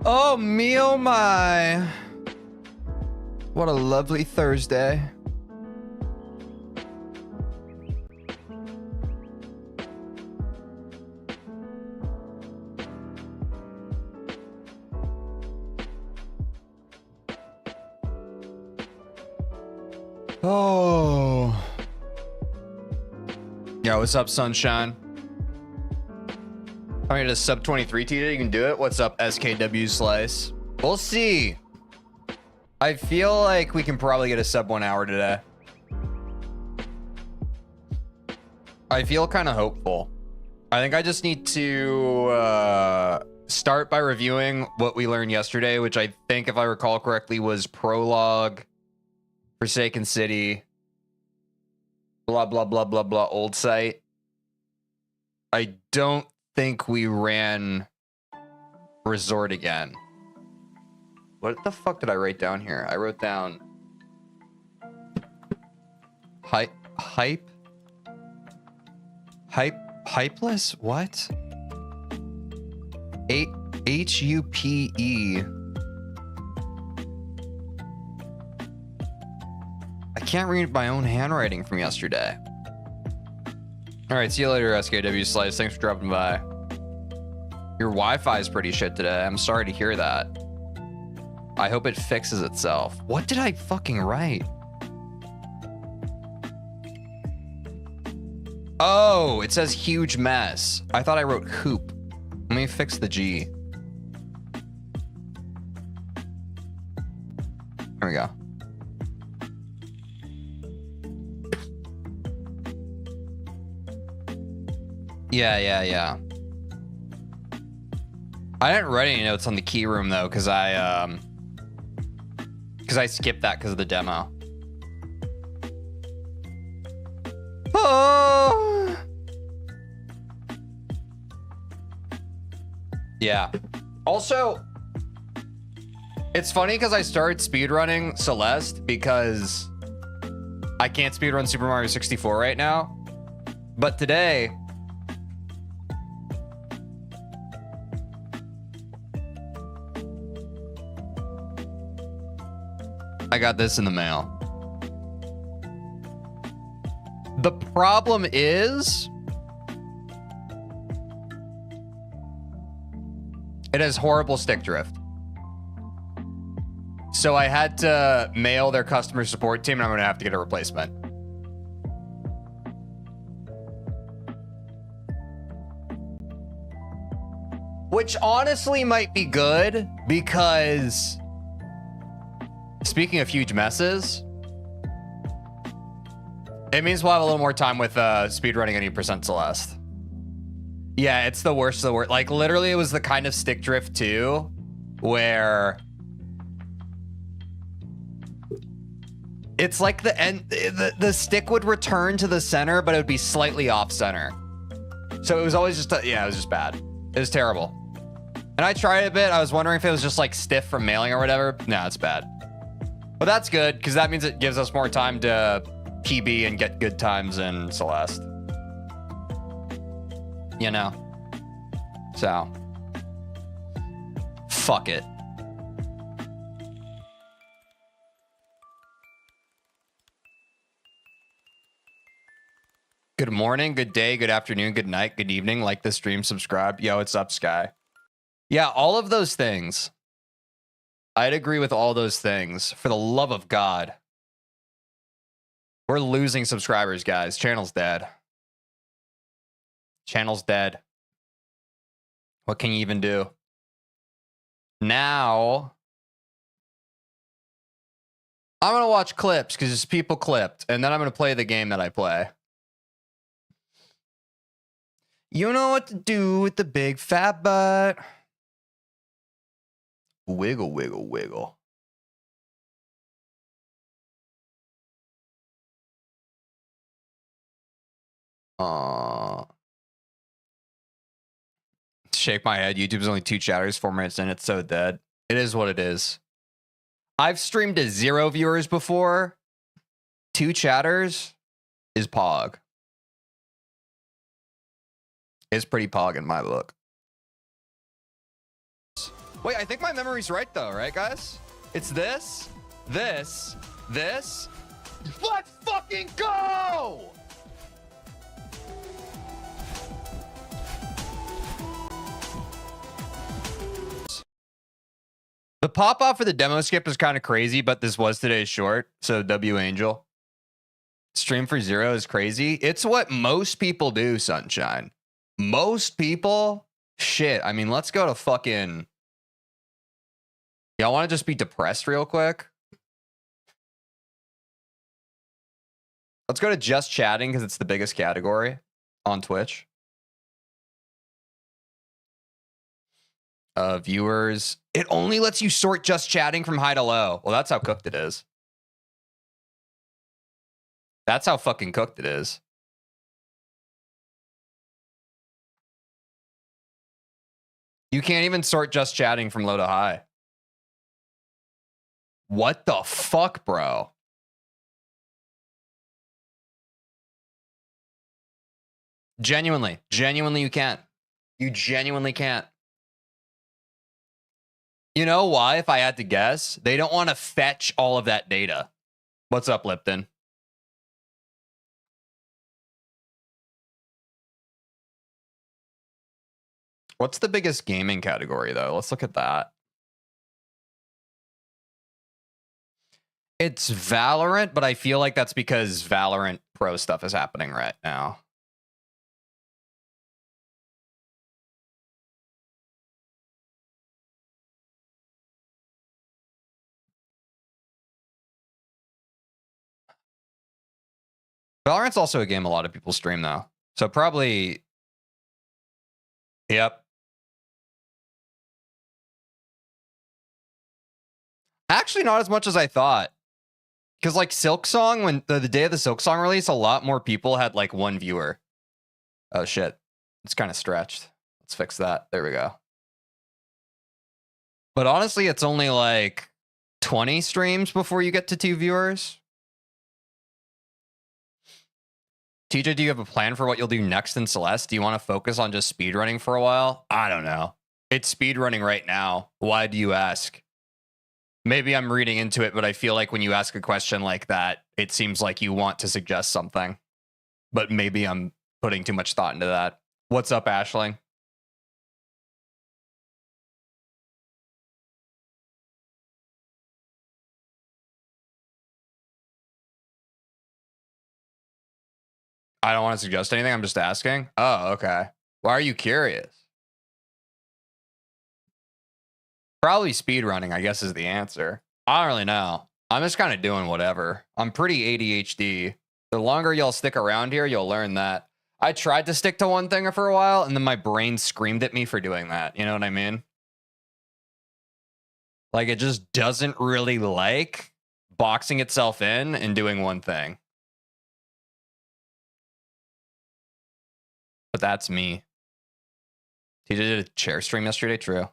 Oh me, oh my. What a lovely Thursday. Oh. Yo, what's up, sunshine? I mean, a sub 23 TJ, you can do it. What's up, SKW Slice? We'll see. I feel like we can probably get a sub 1 hour today. I feel kind of hopeful. I think I just need to start by reviewing what we learned yesterday, which I think, if I recall correctly, was Prologue, Forsaken City, blah, blah, blah, blah, blah, old site. I don't think we ran Resort again. What the fuck did I write down here? I wrote down hypeless? What? HUPE. I can't read my own handwriting from yesterday. All right, see you later, SKW Slice. Thanks for dropping by. Your Wi-Fi is pretty shit today. I'm sorry to hear that. I hope it fixes itself. What did I fucking write? Oh, it says huge mess. I thought I wrote hoop. Let me fix the G. There we go. Yeah. I didn't write any notes on the key room though, because I skipped that because of the demo. Oh. Yeah. Also, it's funny because I started speedrunning Celeste because I can't speedrun Super Mario 64 right now. But today, I got this in the mail. The problem is, it has horrible stick drift. So I had to mail their customer support team, and I'm gonna have to get a replacement. Which honestly might be good, because speaking of huge messes, it means we'll have a little more time with speedrunning any percent Celeste. Yeah, it's the worst of the worst. Like, literally, it was the kind of stick drift, too, where it's like the stick would return to the center, but it would be slightly off center. So it was always just, yeah, it was just bad. It was terrible. And I tried it a bit. I was wondering if it was just, like, stiff from mailing or whatever. No, it's bad. But that's good, because that means it gives us more time to PB and get good times in Celeste. You know? So. Fuck it. Good morning, good day, good afternoon, good night, good evening. Like the stream, subscribe. Yo, what's up, Sky? Yeah, all of those things. I'd agree with all those things. For the love of God. We're losing subscribers, guys. Channel's dead. Channel's dead. What can you even do? Now, I'm going to watch clips because it's people clipped. And then I'm going to play the game that I play. You know what to do with the big fat butt. Wiggle, wiggle, wiggle. Shake my head. YouTube's only 2 chatters, 4 minutes in. It's so dead. It is what it is. I've streamed to 0 viewers before. 2 chatters is pog. It's pretty pog in my book. Wait, I think my memory's right though, right, guys? It's this, this, this. Let's fucking go! The pop-off for the demo skip is kind of crazy, but this was today's short, so W Angel. Stream for 0 is crazy. It's what most people do, Sunshine. Most people? Shit, I mean, let's go to fucking... Y'all want to just be depressed real quick? Let's go to just chatting because it's the biggest category on Twitch. Viewers. It only lets you sort just chatting from high to low. Well, that's how cooked it is. That's how fucking cooked it is. You can't even sort just chatting from low to high. What the fuck, bro? Genuinely you can't. You genuinely can't. You know why, if I had to guess? They don't want to fetch all of that data. What's up, Lipton? What's the biggest gaming category, though? Let's look at that. It's Valorant, but I feel like that's because Valorant Pro stuff is happening right now. Valorant's also a game a lot of people stream, though. So probably... Yep. Actually, not as much as I thought. Because, like, Silk Song, when the day of the Silk Song release, a lot more people had, like, 1 viewer. Oh, shit. It's kind of stretched. Let's fix that. There we go. But honestly, it's only, like, 20 streams before you get to 2 viewers. TJ, do you have a plan for what you'll do next in Celeste? Do you want to focus on just speedrunning for a while? I don't know. It's speedrunning right now. Why do you ask? Maybe I'm reading into it, but I feel like when you ask a question like that, it seems like you want to suggest something. But maybe I'm putting too much thought into that. What's up, Ashling? I don't want to suggest anything. I'm just asking. Oh, okay. Why are you curious? Probably speedrunning, I guess, is the answer. I don't really know. I'm just kind of doing whatever. I'm pretty ADHD. The longer y'all stick around here, you'll learn that. I tried to stick to one thing for a while, and then my brain screamed at me for doing that. You know what I mean? Like, it just doesn't really like boxing itself in and doing one thing. But that's me. He did a chair stream yesterday, true.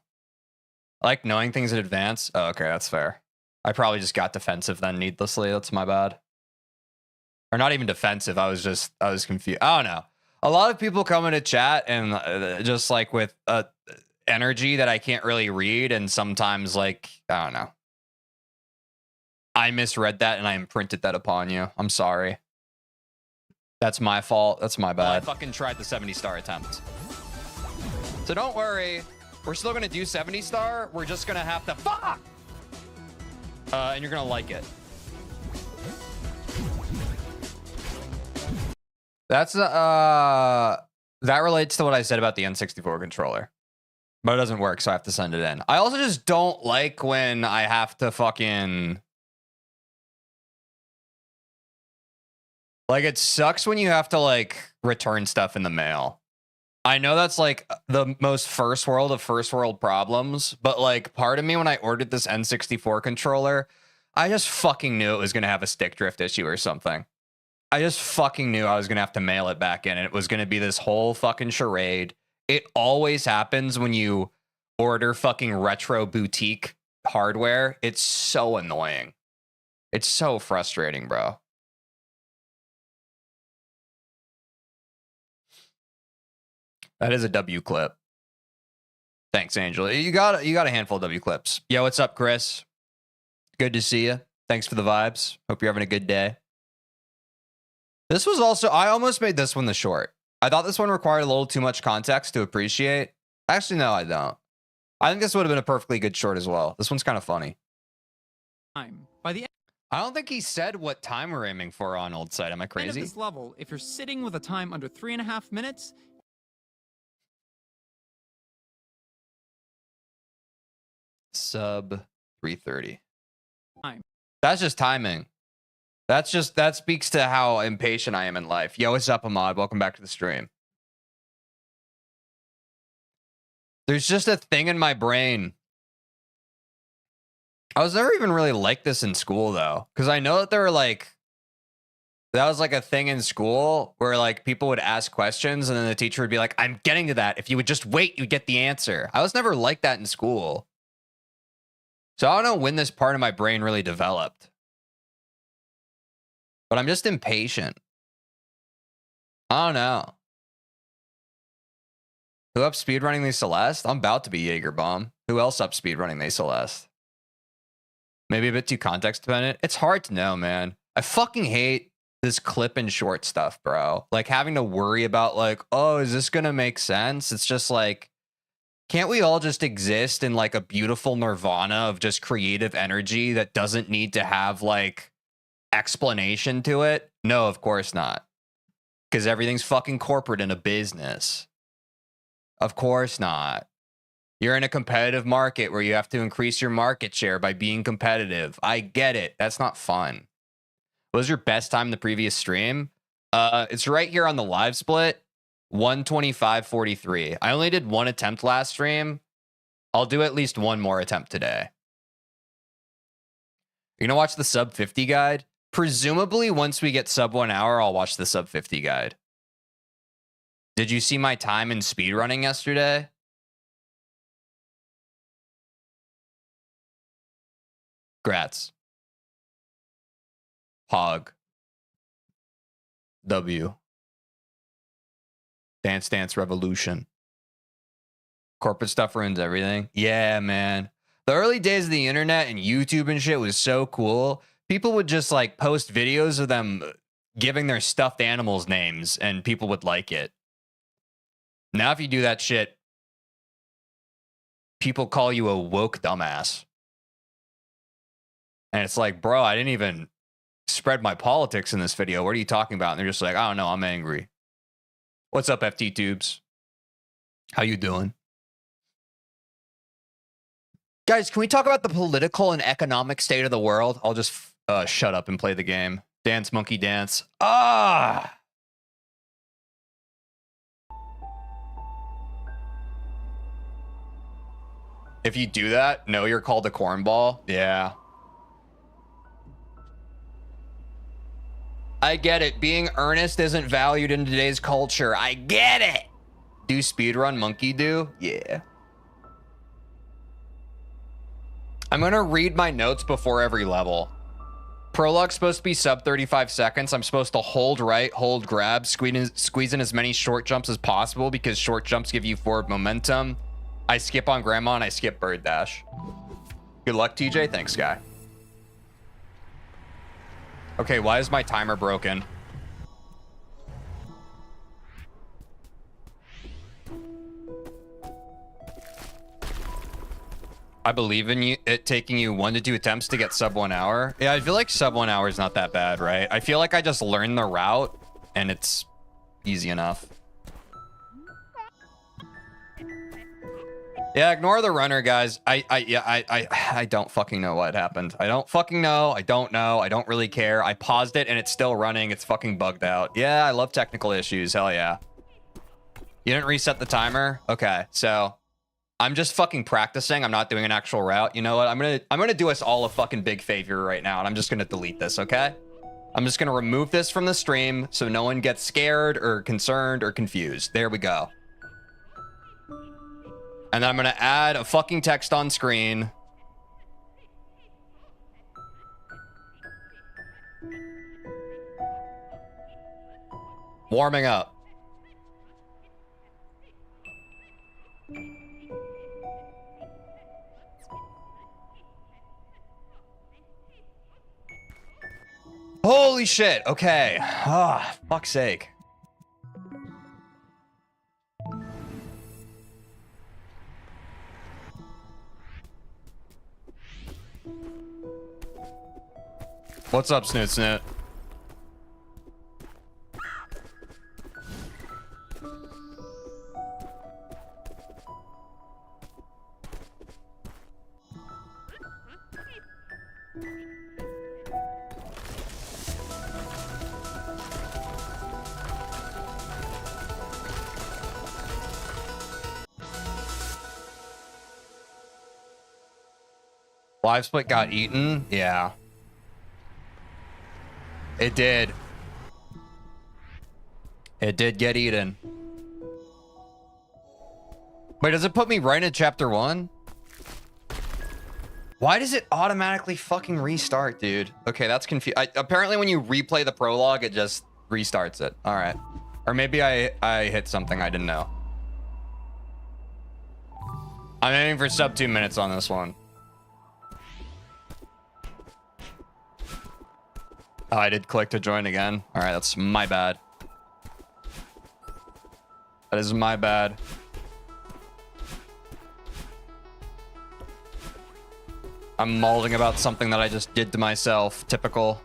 I like knowing things in advance. Oh, okay, that's fair. I probably just got defensive then needlessly. That's my bad. Or not even defensive. I was confused. I don't know. A lot of people come into chat and just like with energy that I can't really read. And sometimes like, I don't know. I misread that and I imprinted that upon you. I'm sorry. That's my fault. That's my bad. Well, I fucking tried the 70-star attempt. So don't worry. We're still going to do 70-star. We're just going to have to... Fuck! And you're going to like it. That's... that relates to what I said about the N64 controller. But it doesn't work, so I have to send it in. I also just don't like when I have to fucking... Like, it sucks when you have to, like, return stuff in the mail. I know that's, like, the most first world of first world problems, but, like, part of me when I ordered this N64 controller, I just fucking knew it was going to have a stick drift issue or something. I just fucking knew I was going to have to mail it back in, and it was going to be this whole fucking charade. It always happens when you order fucking retro boutique hardware. It's so annoying. It's so frustrating, bro. That is a W clip. Thanks, Angel. You got a handful of W clips. Yo, what's up, Chris? Good to see you. Thanks for the vibes. Hope you're having a good day. This was also, I almost made this one the short. I thought this one required a little too much context to appreciate. Actually, no, I don't. I think this would have been a perfectly good short as well. This one's kind of funny. By the I don't think he said what time we're aiming for on old site. Am I crazy? end of this level, if you're sitting with a time under 3.5 minutes, sub 3:30. Time. That's just timing. That speaks to how impatient I am in life. Yo, what's up, Ahmad? Welcome back to the stream. There's just a thing in my brain. I was never even really like this in school, though, because I know that there were like, that was like a thing in school where like people would ask questions and then the teacher would be like, I'm getting to that. If you would just wait, you'd get the answer. I was never like that in school. So I don't know when this part of my brain really developed. But I'm just impatient. I don't know. Who up speedrunning the Celeste? I'm about to be Jaeger Bomb. Who else up speedrunning the Celeste? Maybe a bit too context dependent. It's hard to know, man. I fucking hate this clip and short stuff, bro. Like having to worry about like, oh, is this gonna make sense? It's just like, can't we all just exist in like a beautiful nirvana of just creative energy that doesn't need to have like explanation to it? No, of course not. Because everything's fucking corporate in a business. Of course not. You're in a competitive market where you have to increase your market share by being competitive. I get it. That's not fun. What was your best time in the previous stream? It's right here on the live split. 125.43. I only did one attempt last stream. I'll do at least one more attempt today. You're gonna watch the sub 50 guide? Presumably, once we get sub 1 hour, I'll watch the sub 50 guide. Did you see my time in speedrunning yesterday? Grats. Hog. W. Dance Dance Revolution. Corporate stuff ruins everything. Yeah, man. The early days of the internet and YouTube and shit was so cool. People would just like post videos of them giving their stuffed animals names and people would like it. Now, if you do that shit, people call you a woke dumbass. And it's like, bro, I didn't even spread my politics in this video. What are you talking about? And they're just like, I don't know. I'm angry. What's up, FT Tubes? How you doing? Guys, can we talk about the political and economic state of the world? I'll just shut up and play the game. Dance, monkey, dance. Ah! If you do that, no, you're called a cornball. Yeah. I get it. Being earnest isn't valued in today's culture. I get it. Do speedrun monkey do? Yeah. I'm going to read my notes before every level. Prologue's supposed to be sub 35 seconds. I'm supposed to hold right, hold grab, squeeze in as many short jumps as possible because short jumps give you forward momentum. I skip on grandma and I skip bird dash. Good luck, TJ. Thanks, guy. Okay, why is my timer broken? I believe in you. It taking you 1 to 2 attempts to get sub 1 hour. Yeah, I feel like sub 1 hour is not that bad, right? I feel like I just learned the route and it's easy enough. Yeah, ignore the runner, guys. I don't fucking know what happened. I don't fucking know. I don't know. I don't really care. I paused it and it's still running. It's fucking bugged out. Yeah, I love technical issues. Hell yeah. You didn't reset the timer? Okay, so I'm just fucking practicing. I'm not doing an actual route. You know what? I'm gonna do us all a fucking big favor right now, and I'm just gonna delete this, okay? I'm just gonna remove this from the stream so no one gets scared or concerned or confused. There we go. And then I'm gonna add a fucking text on screen. Warming up. Holy shit. Okay. Ah, fuck's sake. What's up, Snoot Snoot? Live split got eaten? Yeah. It did. It did get eaten. Wait, does it put me right in chapter 1? Why does it automatically fucking restart, dude? Okay, that's confusing. Apparently when you replay the prologue, it just restarts it. All right. Or maybe I hit something I didn't know. I'm aiming for sub 2 minutes on this one. Oh, I did click to join again. All right, that's my bad. That is my bad. I'm mauling about something that I just did to myself. Typical.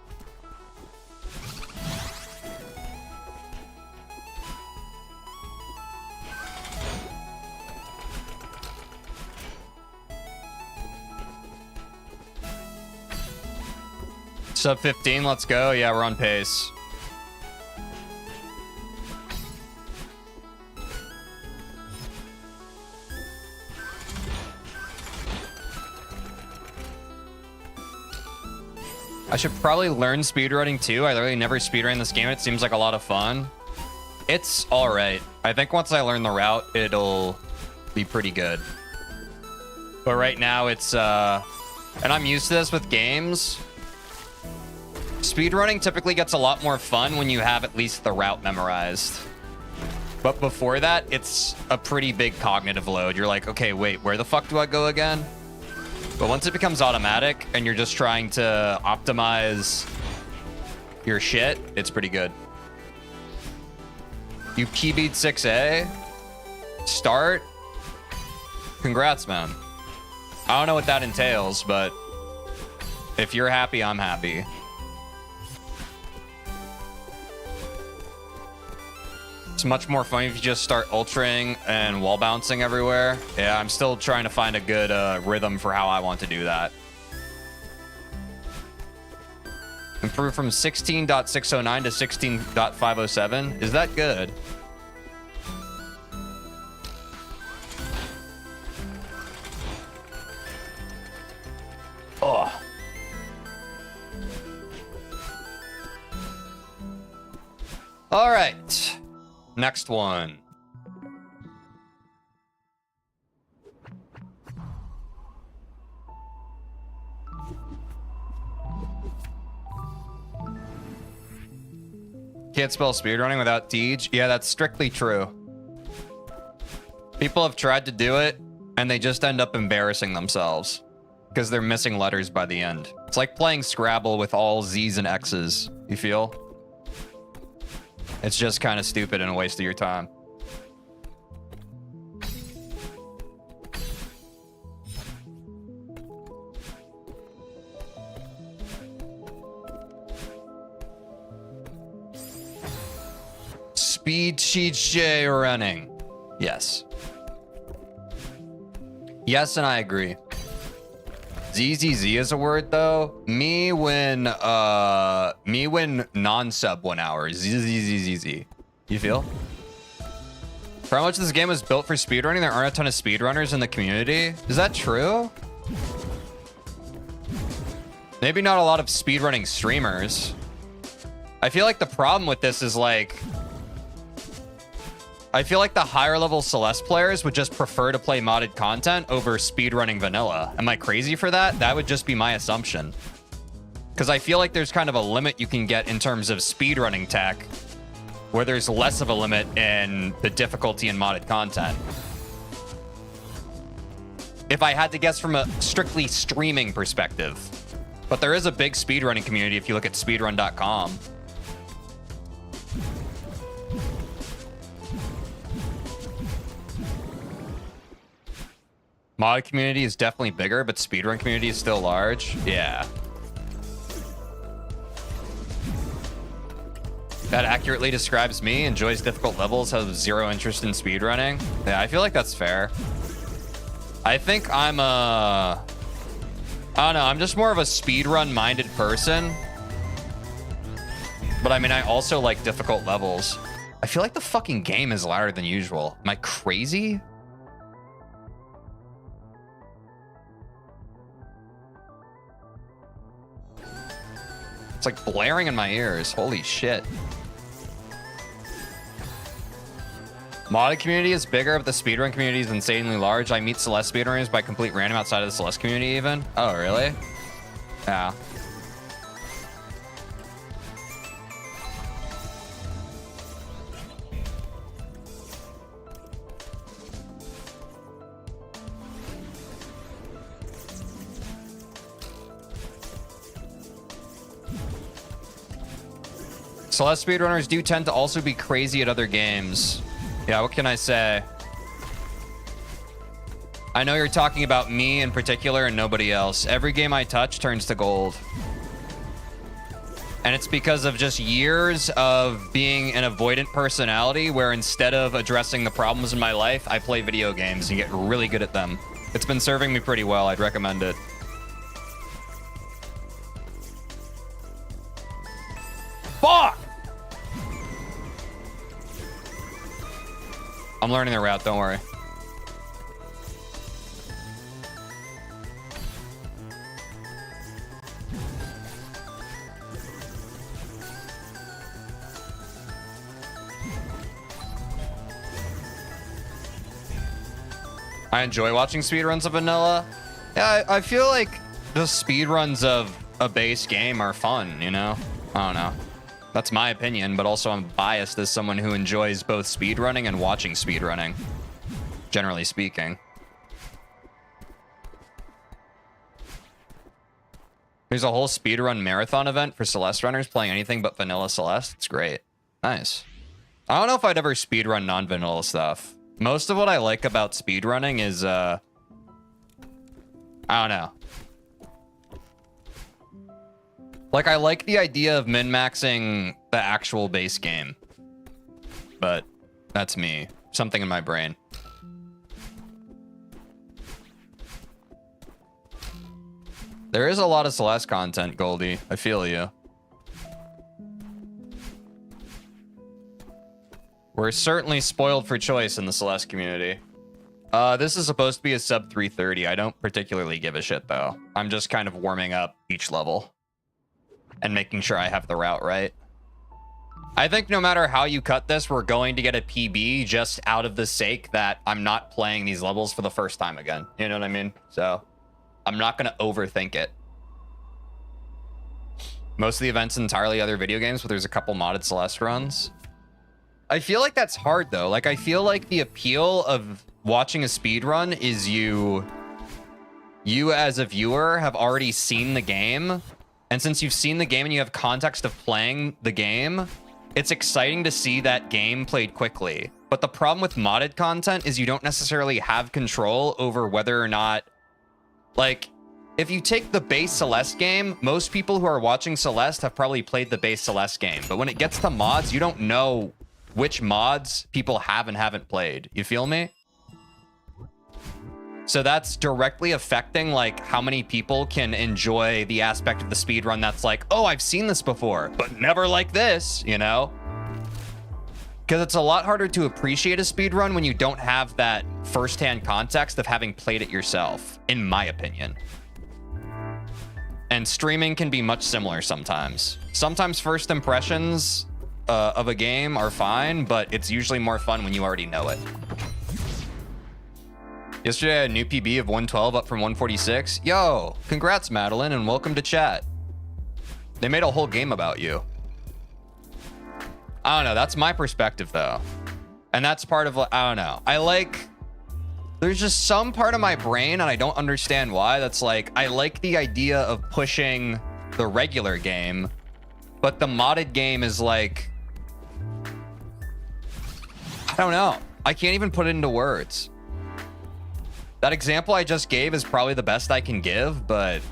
Sub 15, let's go. Yeah, we're on pace. I should probably learn speedrunning too. I literally never speedrun this game. It seems like a lot of fun. It's all right. I think once I learn the route, it'll be pretty good. But right now it's, and I'm used to this with games. Speedrunning typically gets a lot more fun when you have at least the route memorized. But before that, it's a pretty big cognitive load. You're like, okay, wait, where the fuck do I go again? But once it becomes automatic and you're just trying to optimize your shit, it's pretty good. You PB'd 6A? Start? Congrats, man. I don't know what that entails, but if you're happy, I'm happy. It's much more fun if you just start ultraing and wall bouncing everywhere. Yeah, I'm still trying to find a good rhythm for how I want to do that. Improve from 16.609 to 16.507. Is that good? Oh. All right. Next one. Can't spell speedrunning without Teej. Yeah, that's strictly true. People have tried to do it, and they just end up embarrassing themselves because they're missing letters by the end. It's like playing Scrabble with all Z's and X's. You feel? It's just kind of stupid and a waste of your time. Speed TJ running. Yes. Yes, and I agree. ZZZ is a word though. Me when non-sub 1 hour. ZZZZZ. You feel? For how much this game was built for speedrunning, there aren't a ton of speedrunners in the community. Is that true? Maybe not a lot of speedrunning streamers. I feel like the problem with this is like, I feel like the higher level Celeste players would just prefer to play modded content over speedrunning vanilla. Am I crazy for that? That would just be my assumption. Because I feel like there's kind of a limit you can get in terms of speedrunning tech, where there's less of a limit in the difficulty in modded content. If I had to guess from a strictly streaming perspective. But there is a big speedrunning community if you look at speedrun.com. Mod community is definitely bigger, but speedrun community is still large. Yeah. That accurately describes me. Enjoys difficult levels, has zero interest in speedrunning. Yeah, I feel like that's fair. I think I'm I don't know, I'm just more of a speedrun-minded person. But I mean, I also like difficult levels. I feel like the fucking game is louder than usual. Am I crazy? It's like blaring in my ears. Holy shit. Modded community is bigger, but the speedrun community is insanely large. I meet Celeste speedrunners by complete random outside of the Celeste community even. Oh, really? Yeah. Celeste speedrunners do tend to also be crazy at other games. Yeah, what can I say? I know you're talking about me in particular and nobody else. Every game I touch turns to gold. And it's because of just years of being an avoidant personality where instead of addressing the problems in my life, I play video games and get really good at them. It's been serving me pretty well. I'd recommend it. Fuck! I'm learning the route, don't worry. I enjoy watching speedruns of vanilla. Yeah, I feel like the speedruns of a base game are fun, you know? I don't know. That's my opinion, but also I'm biased as someone who enjoys both speedrunning and watching speedrunning, generally speaking. There's a whole speedrun marathon event for Celeste runners playing anything but vanilla Celeste. It's great. Nice. I don't know if I'd ever speedrun non-vanilla stuff. Most of what I like about speedrunning is, I don't know. Like, I like the idea of min-maxing the actual base game. But that's me. Something in my brain. There is a lot of Celeste content, Goldie. I feel you. We're certainly spoiled for choice in the Celeste community. This is supposed to be a sub 330. I don't particularly give a shit, though. I'm just kind of warming up each level. And making sure I have the route right. I think no matter how you cut this, we're going to get a PB just out of the sake that I'm not playing these levels for the first time again. You know what I mean? So I'm not going to overthink it. Most of the events entirely other video games, but there's a couple modded Celeste runs. I feel like that's hard, though. Like, I feel like the appeal of watching a speedrun is you as a viewer have already seen the game. And since you've seen the game and you have context of playing the game, it's exciting to see that game played quickly. But the problem with modded content is you don't necessarily have control over whether or not... Like, if you take the base Celeste game, most people who are watching Celeste have probably played the base Celeste game. But when it gets to mods, you don't know which mods people have and haven't played. You feel me? So that's directly affecting like how many people can enjoy the aspect of the speedrun that's like, oh, I've seen this before, but never like this, you know? Because it's a lot harder to appreciate a speedrun when you don't have that firsthand context of having played it yourself, in my opinion. And streaming can be much similar sometimes. Sometimes first impressions of a game are fine, but it's usually more fun when you already know it. Yesterday, I had a new PB of 112 up from 146. Yo, congrats, Madeline, and welcome to chat. They made a whole game about you. I don't know. That's my perspective, though. And that's part of, I don't know. I like There's just some part of my brain, and I don't understand why, that's like, I like the idea of pushing the regular game, but the modded game is like, I don't know. I can't even put it into words. That example I just gave is probably the best I can give, but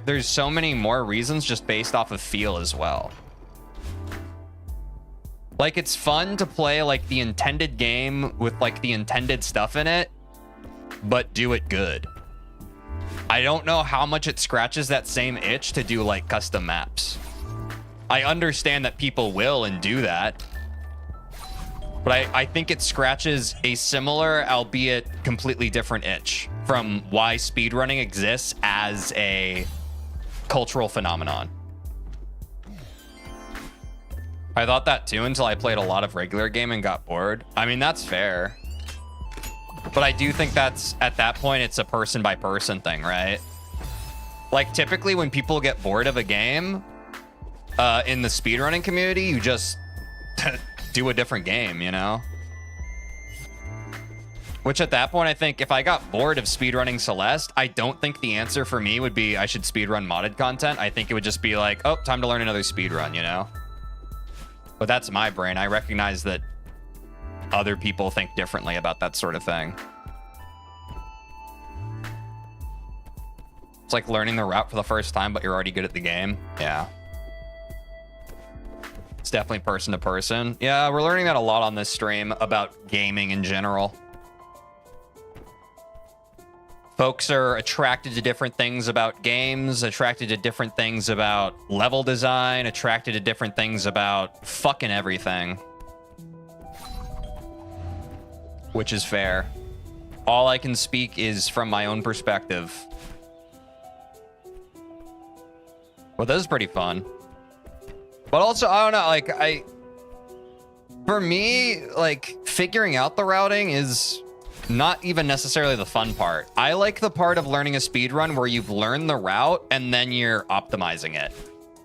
there's so many more reasons just based off of feel as well. Like, it's fun to play like the intended game with like the intended stuff in it, but do it good. I don't know how much it scratches that same itch to do like custom maps. I understand that people will and do that, but I think it scratches a similar, albeit completely different itch from why speedrunning exists as a cultural phenomenon. I thought that too until I played a lot of regular game and got bored. I mean, that's fair. But I do think that's, at that point, it's a person by person thing, right? Like, typically when people get bored of a game in the speedrunning community, you just do a different game, you know? Which at that point, I think if I got bored of speedrunning Celeste, I don't think the answer for me would be I should speedrun modded content. I think it would just be like, oh, time to learn another speedrun, you know? But that's my brain. I recognize that other people think differently about that sort of thing. It's like learning the route for the first time, but you're already good at the game. Yeah. It's definitely person to person. Yeah, we're learning that a lot on this stream about gaming in general. Folks are attracted to different things about games, attracted to different things about level design, attracted to different things about fucking everything. Which is fair. All I can speak is from my own perspective. Well, this is pretty fun. But also, I don't know, like, for me, like, figuring out the routing is not even necessarily the fun part. I like the part of learning a speedrun where you've learned the route and then you're optimizing it.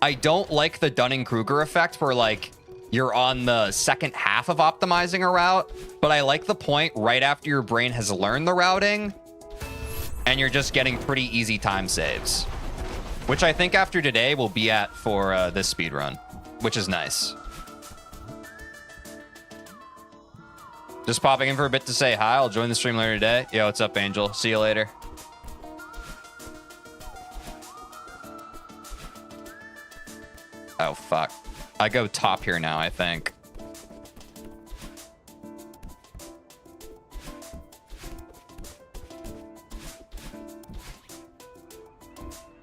I don't like the Dunning-Kruger effect where, like, you're on the second half of optimizing a route, but I like the point right after your brain has learned the routing and you're just getting pretty easy time saves, which I think after today we'll be at for this speedrun, which is nice. Just popping in for a bit to say hi. I'll join the stream later today. Yo, what's up, Angel? See you later. Oh, fuck. I go top here now, I think.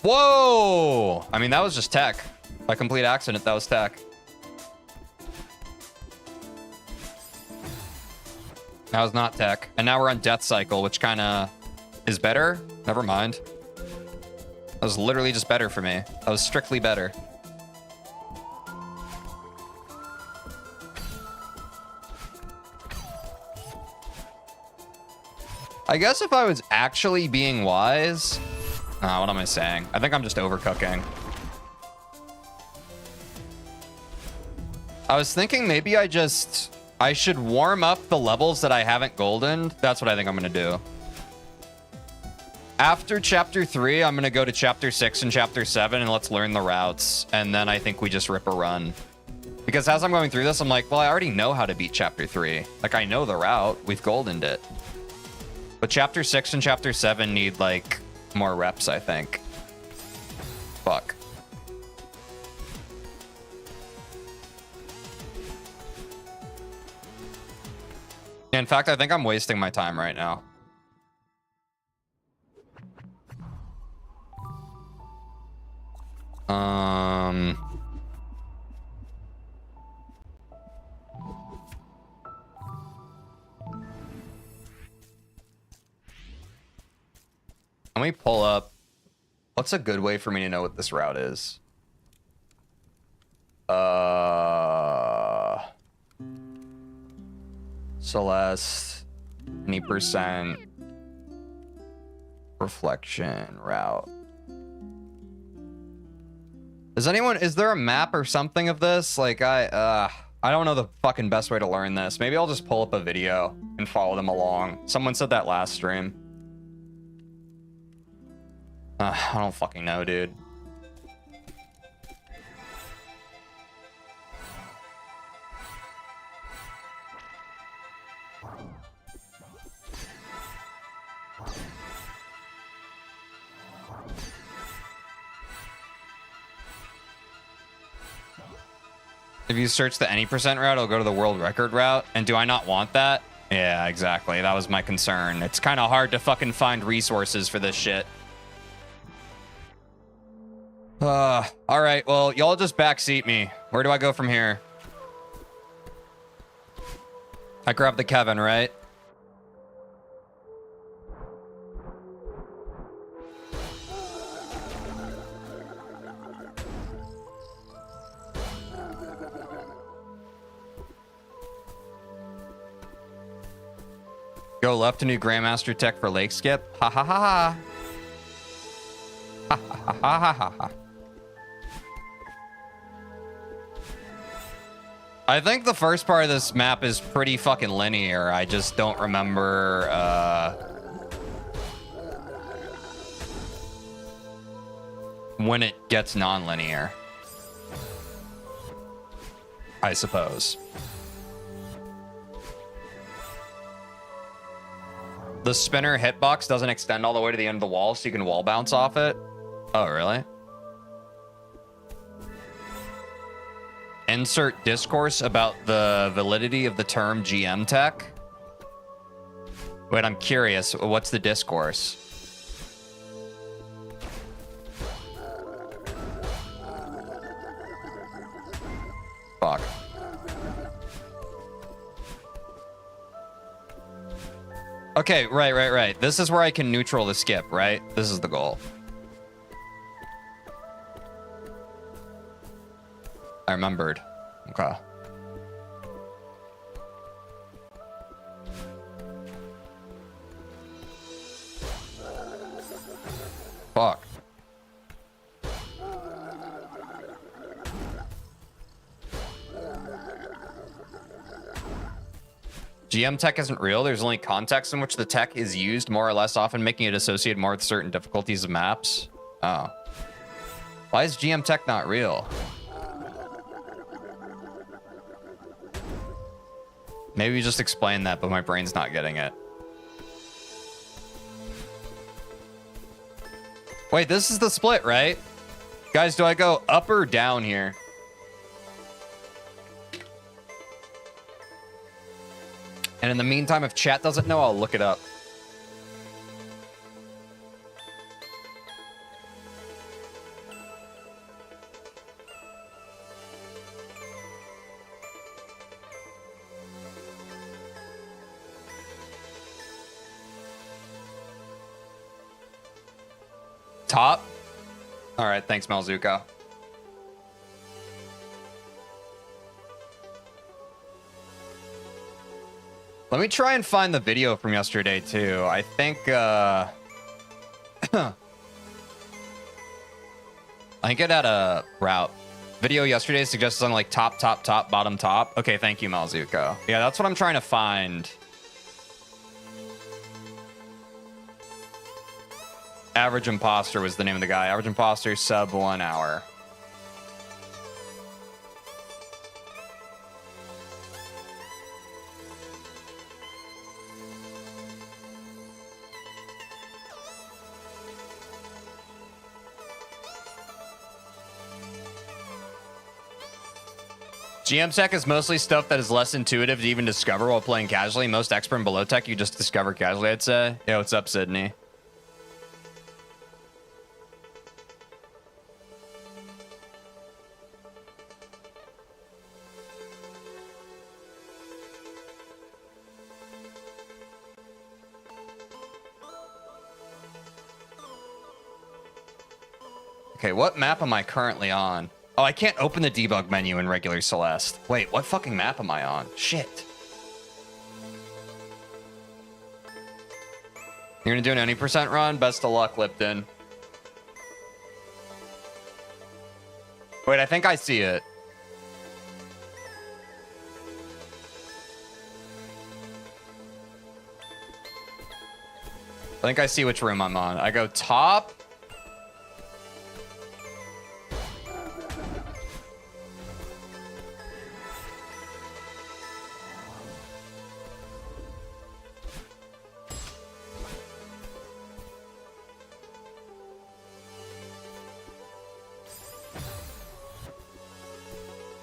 Whoa! I mean, that was just tech. By complete accident, that was tech. That was not tech. And now we're on Death Cycle, which kind of is better. Never mind. That was literally just better for me. That was strictly better. I guess if I was actually being wise... Oh, what am I saying? I think I'm just overcooking. I was thinking maybe I should warm up the levels that I haven't goldened. That's what I think I'm going to do. After Chapter 3, I'm going to go to Chapter 6 and Chapter 7, and let's learn the routes. And then I think we just rip a run. Because as I'm going through this, I'm like, well, I already know how to beat Chapter 3. Like, I know the route. We've goldened it. But Chapter 6 and Chapter 7 need, like, more reps, I think. Fuck. In fact, I think I'm wasting my time right now. Let me pull up. What's a good way for me to know what this route is? Celeste, any percent reflection route. Is there a map or something of this? Like, I don't know the fucking best way to learn this. Maybe I'll just pull up a video and and follow them along. Someone said that last stream. I don't fucking know, dude. If you search the any percent route, it'll go to the world record route. And do I not want that? Yeah, exactly. That was my concern. It's kind of hard to fucking find resources for this shit. All right, well, y'all just backseat me. Where do I go from here? I grabbed the Kevin, right? Go left to new Grandmaster tech for lake skip. Ha ha ha ha. Ha ha ha ha ha ha. I think the first part of this map is pretty fucking linear. I just don't remember when it gets non-linear, I suppose. The spinner hitbox doesn't extend all the way to the end of the wall, so you can wall bounce off it. Oh, really? Insert discourse about the validity of the term GM tech. Wait, I'm curious. What's the discourse? Fuck. Okay, right. This is where I can neutral the skip, right? This is the goal. I remembered. Okay. Fuck. GM tech isn't real. There's only context in which the tech is used more or less, often making it associated more with certain difficulties of maps. Oh. Why is GM tech not real? Maybe you just explained that, but my brain's not getting it. Wait, this is the split, right? Guys, do I go up or down here? And in the meantime, if chat doesn't know, I'll look it up. Top? All right, thanks, Malzuka. Let me try and find the video from yesterday, too. I think, I think it had a route. Video yesterday suggests something like top, bottom, top. Okay, thank you, Malzuka. Yeah, that's what I'm trying to find. Average Imposter was the name of the guy. Average Imposter, sub 1 hour. GM tech is mostly stuff that is less intuitive to even discover while playing casually. Most expert and below tech you just discover casually, I'd say. Yo, what's up, Sydney? Okay, what map am I currently on? Oh, I can't open the debug menu in regular Celeste. Wait, what fucking map am I on? Shit. You're gonna do an any percent run? Best of luck, Lipton. Wait, I think I see it. I think I see which room I'm on. I go top.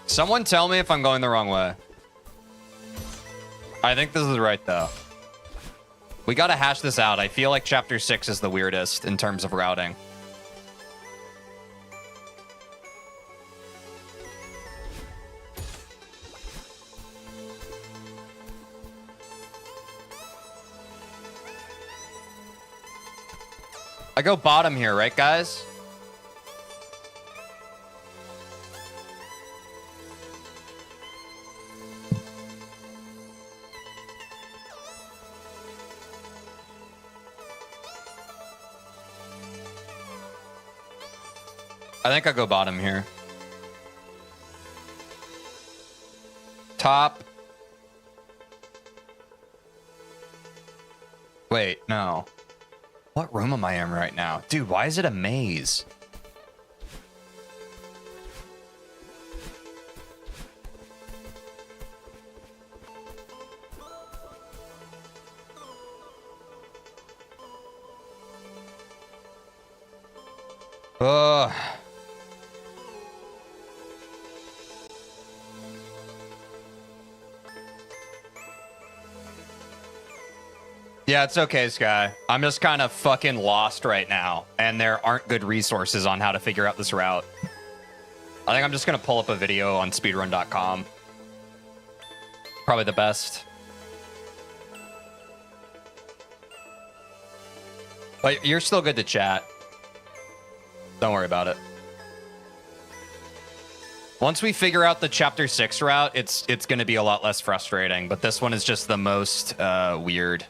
Someone tell me if I'm going the wrong way. I think this is right, though. We gotta hash this out. I feel like Chapter 6 is the weirdest in terms of routing. I go bottom here, right, guys? I think I go bottom here. Top. Wait, no. What room am I in right now? Dude, why is it a maze? Ugh. Yeah, it's okay, Sky. I'm just kind of fucking lost right now, and there aren't good resources on how to figure out this route. I think I'm just going to pull up a video on speedrun.com. Probably the best. But you're still good to chat. Don't worry about it. Once we figure out the Chapter 6 route, it's going to be a lot less frustrating, but this one is just the most weird.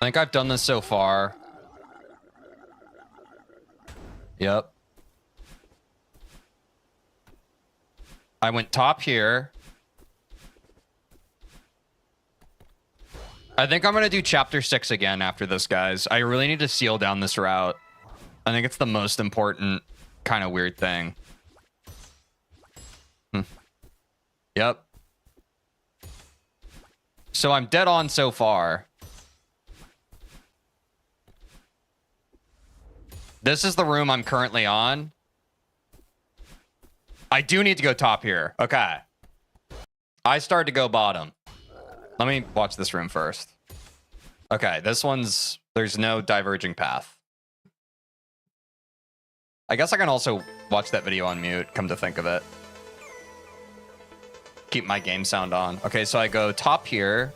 I think I've done this so far. Yep. I went top here. I think I'm going to do Chapter 6 again after this, guys. I really need to seal down this route. I think it's the most important kind of weird thing. Yep. So I'm dead on so far. This is the room I'm currently on. I do need to go top here. Okay. I started to go bottom. Let me watch this room first. Okay, this one's... There's no diverging path. I guess I can also watch that video on mute, come to think of it. Keep my game sound on. Okay, so I go top here.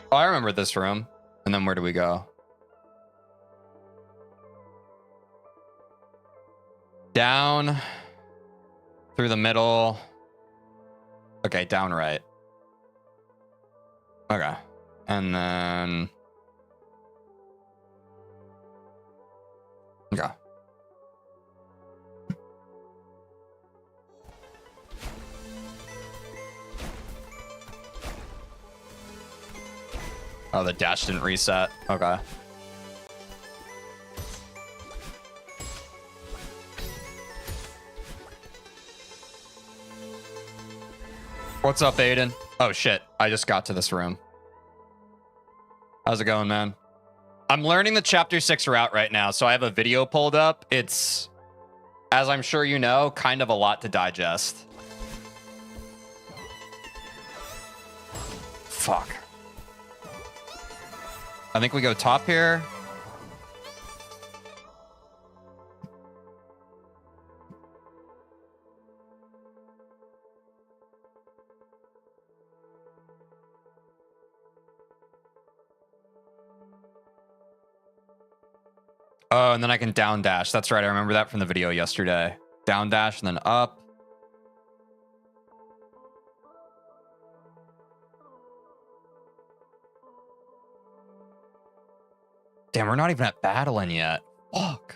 Oh, I remember this room. And then where do we go? Down. Through the middle. Okay, down right. Okay. And then... Okay. Oh, the dash didn't reset. Okay. What's up, Aiden? Oh, shit. I just got to this room. How's it going, man? I'm learning the Chapter 6 route right now, so I have a video pulled up. It's, as I'm sure you know, kind of a lot to digest. Fuck. I think we go top here. Oh, and then I can down dash. That's right. I remember that from the video yesterday. Down dash and then up. Damn, we're not even at battling yet. Fuck.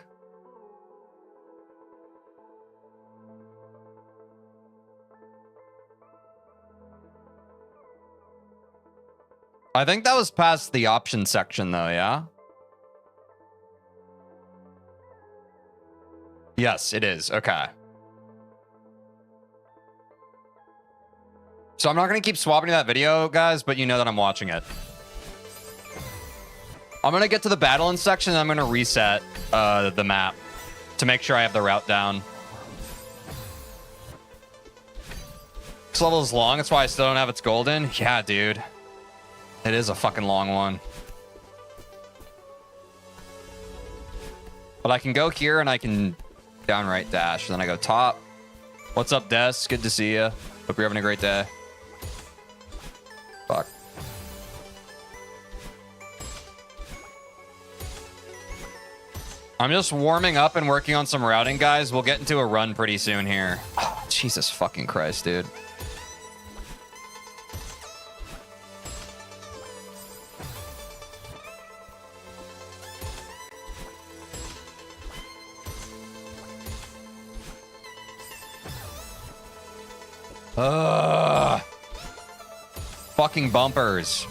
I think that was past the option section though, yeah? Yes, it is. Okay. So I'm not going to keep swapping to that video, guys, but you know that I'm watching it. I'm going to get to the battling section and I'm going to reset the map to make sure I have the route down. This level is long. That's why I still don't have its golden. Yeah, dude. It is a fucking long one. But I can go here and I can downright dash. And then I go top. What's up, Des? Good to see you. Hope you're having a great day. Fuck. I'm just warming up and working on some routing, guys. We'll get into a run pretty soon here. Oh, Jesus fucking Christ, dude. Fucking bumpers.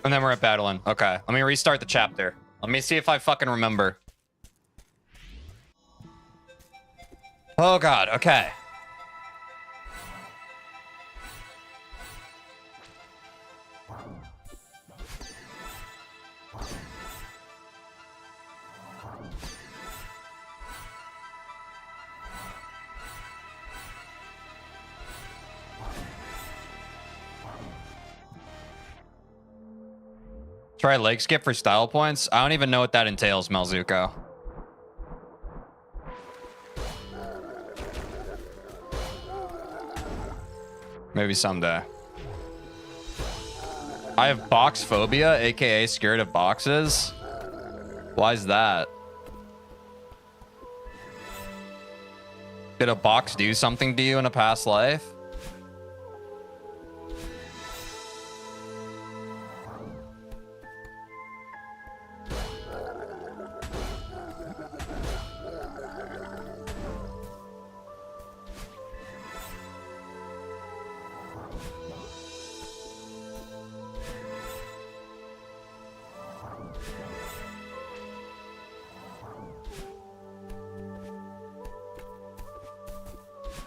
And then we're at battling. Okay, let me restart the chapter. Let me see if I fucking remember. Oh god, okay. Try leg skip for style points. I don't even know what that entails, Melzuko. Maybe someday. I have box phobia, aka scared of boxes. Why is that? Did a box do something to you in a past life?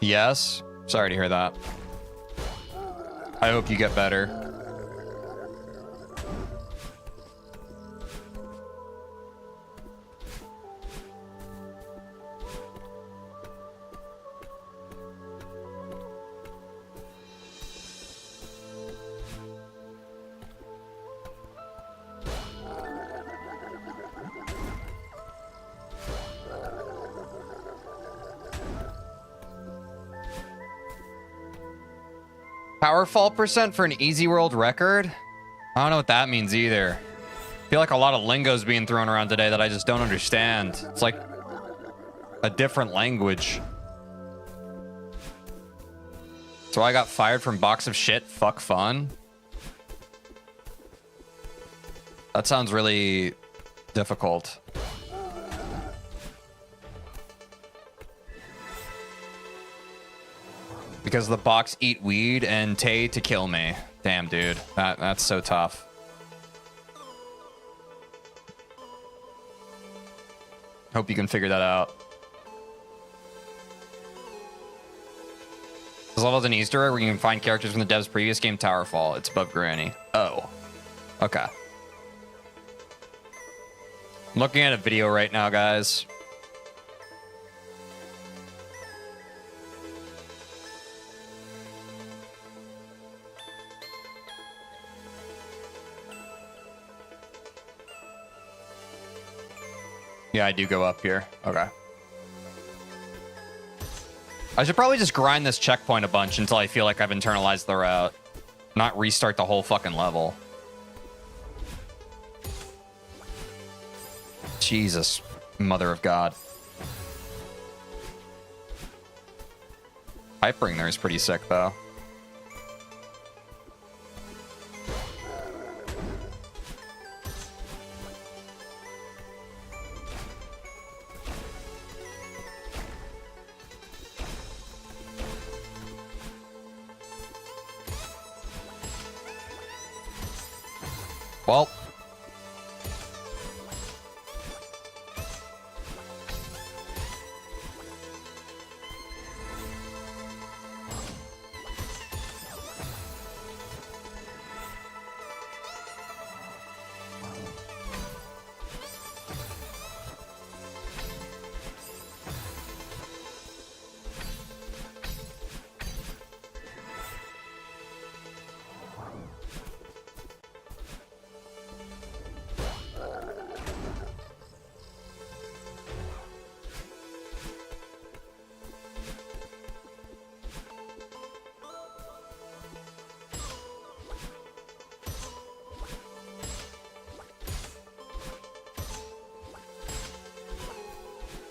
Yes. Sorry to hear that. I hope you get better. Power fall percent for an easy world record? I don't know what that means either. I feel like a lot of lingo's being thrown around today that I just don't understand. It's like a different language. So I got fired from Box of Shit. Fuck fun. That sounds really difficult. Because the box eat weed and Tay to kill me. Damn, dude. That's so tough. Hope you can figure that out. This level is an Easter egg where you can find characters from the dev's previous game, Towerfall. It's above Granny. Oh. Okay. I'm looking at a video right now, guys. Yeah, I do go up here. Okay. I should probably just grind this checkpoint a bunch until I feel like I've internalized the route. Not restart the whole fucking level. Jesus, mother of God. Pipe ring there is pretty sick, though. Well.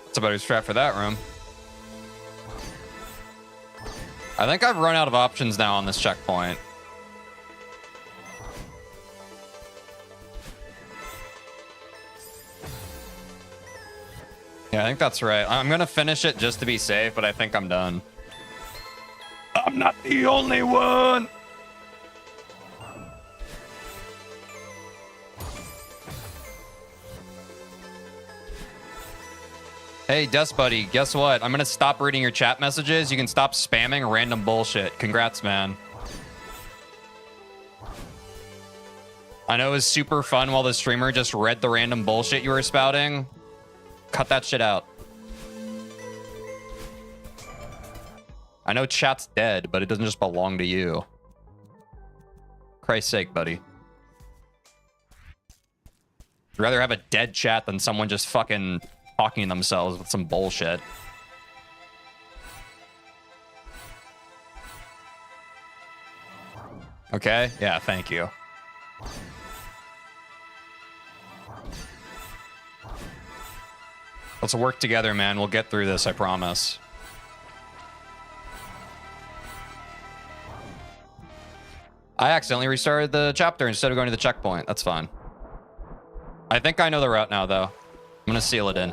That's a better strat for that room. I think I've run out of options now on this checkpoint. Yeah, I think that's right. I'm gonna finish it just to be safe, but I think I'm done. I'm not the only one! Hey, Dust Buddy, guess what? I'm gonna stop reading your chat messages. You can stop spamming random bullshit. Congrats, man. I know it was super fun while the streamer just read the random bullshit you were spouting. Cut that shit out. I know chat's dead, but it doesn't just belong to you. Christ's sake, buddy. I'd rather have a dead chat than someone just fucking talking to themselves with some bullshit. Okay, yeah, thank you. Let's work together, man. We'll get through this, I promise. I accidentally restarted the chapter instead of going to the checkpoint. That's fine. I think I know the route now, though. I'm gonna seal it in.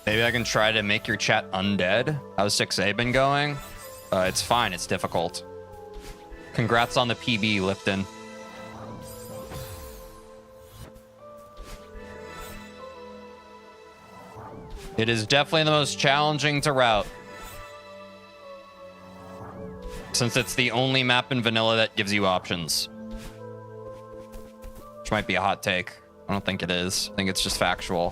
Maybe I can try to make your chat undead. How's 6A been going? It's fine. It's difficult. Congrats on the PB, Lipton. It is definitely the most challenging to route, since it's the only map in vanilla that gives you options. Which might be a hot take. I don't think it is. I think it's just factual.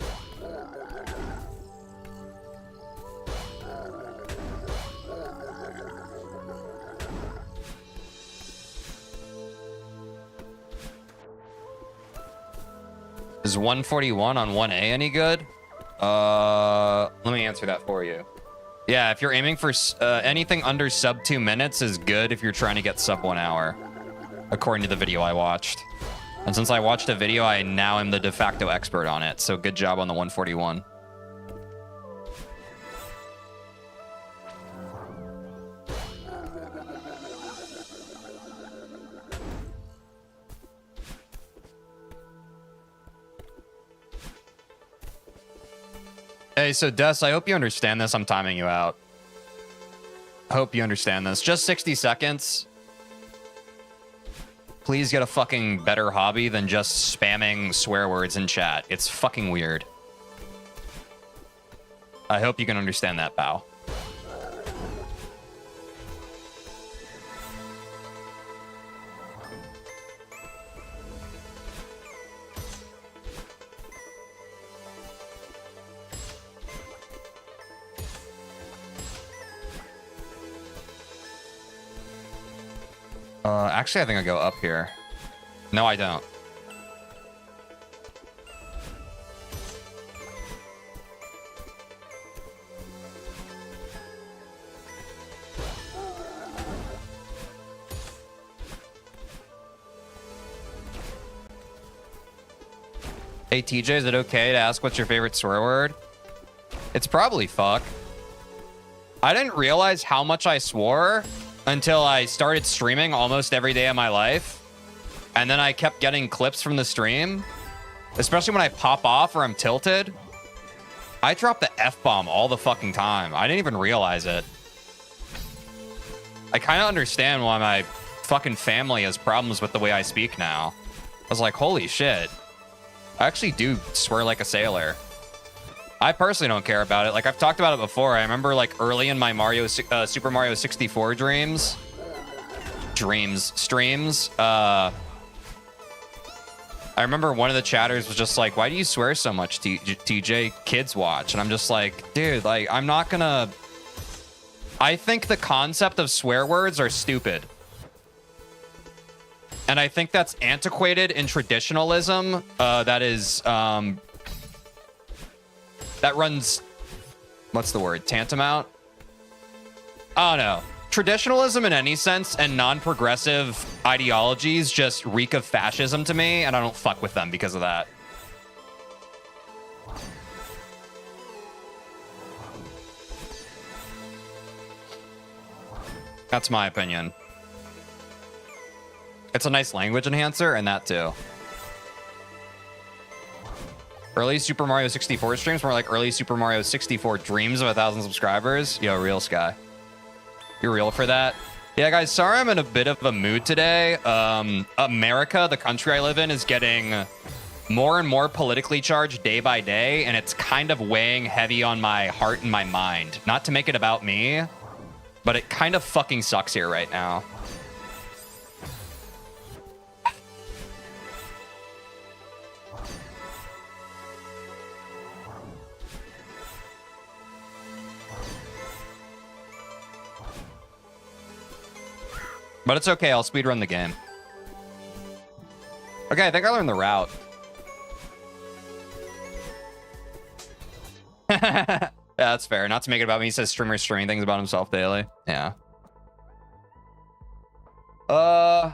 Is 141 on 1A any good? Let me answer that for you. Yeah, if you're aiming for anything under sub 2 minutes is good if you're trying to get sub 1 hour, according to the video I watched. And since I watched a video, I now am the de facto expert on it. So good job on the 141. Hey, so Des, I hope you understand this. I'm timing you out. Hope you understand this. Just 60 seconds. Please get a fucking better hobby than just spamming swear words in chat. It's fucking weird. I hope you can understand that, pal. Actually, I think I go up here. No, I don't. Hey, TJ, is it okay to ask what's your favorite swear word? It's probably fuck. I didn't realize how much I swore until I started streaming almost every day of my life. And then I kept getting clips from the stream, especially when I pop off or I'm tilted. I drop the F-bomb all the fucking time. I didn't even realize it. I kind of understand why my fucking family has problems with the way I speak now. I was like, holy shit. I actually do swear like a sailor. I personally don't care about it. Like, I've talked about it before. I remember, like, early in my Super Mario 64 streams, I remember one of the chatters was just like, why do you swear so much, TJ? Kids watch. And I'm just like, dude, like, I'm not gonna... I think the concept of swear words are stupid. And I think that's antiquated in traditionalism. That is... that runs, what's the word? Tantamount? I don't know. Traditionalism in any sense and non-progressive ideologies just reek of fascism to me, and I don't fuck with them because of that. That's my opinion. It's a nice language enhancer, and that too. Early Super Mario 64 streams, more like early Super Mario 64 dreams of 1,000 subscribers. Yo, real Sky. You're real for that? Yeah, guys, sorry I'm in a bit of a mood today. America, the country I live in, is getting more and more politically charged day by day, and it's kind of weighing heavy on my heart and my mind. Not to make it about me, but it kind of fucking sucks here right now. But it's okay, I'll speedrun the game. Okay, I think I learned the route. Yeah, that's fair. Not to make it about me, he says streamers streaming things about himself daily. Yeah. I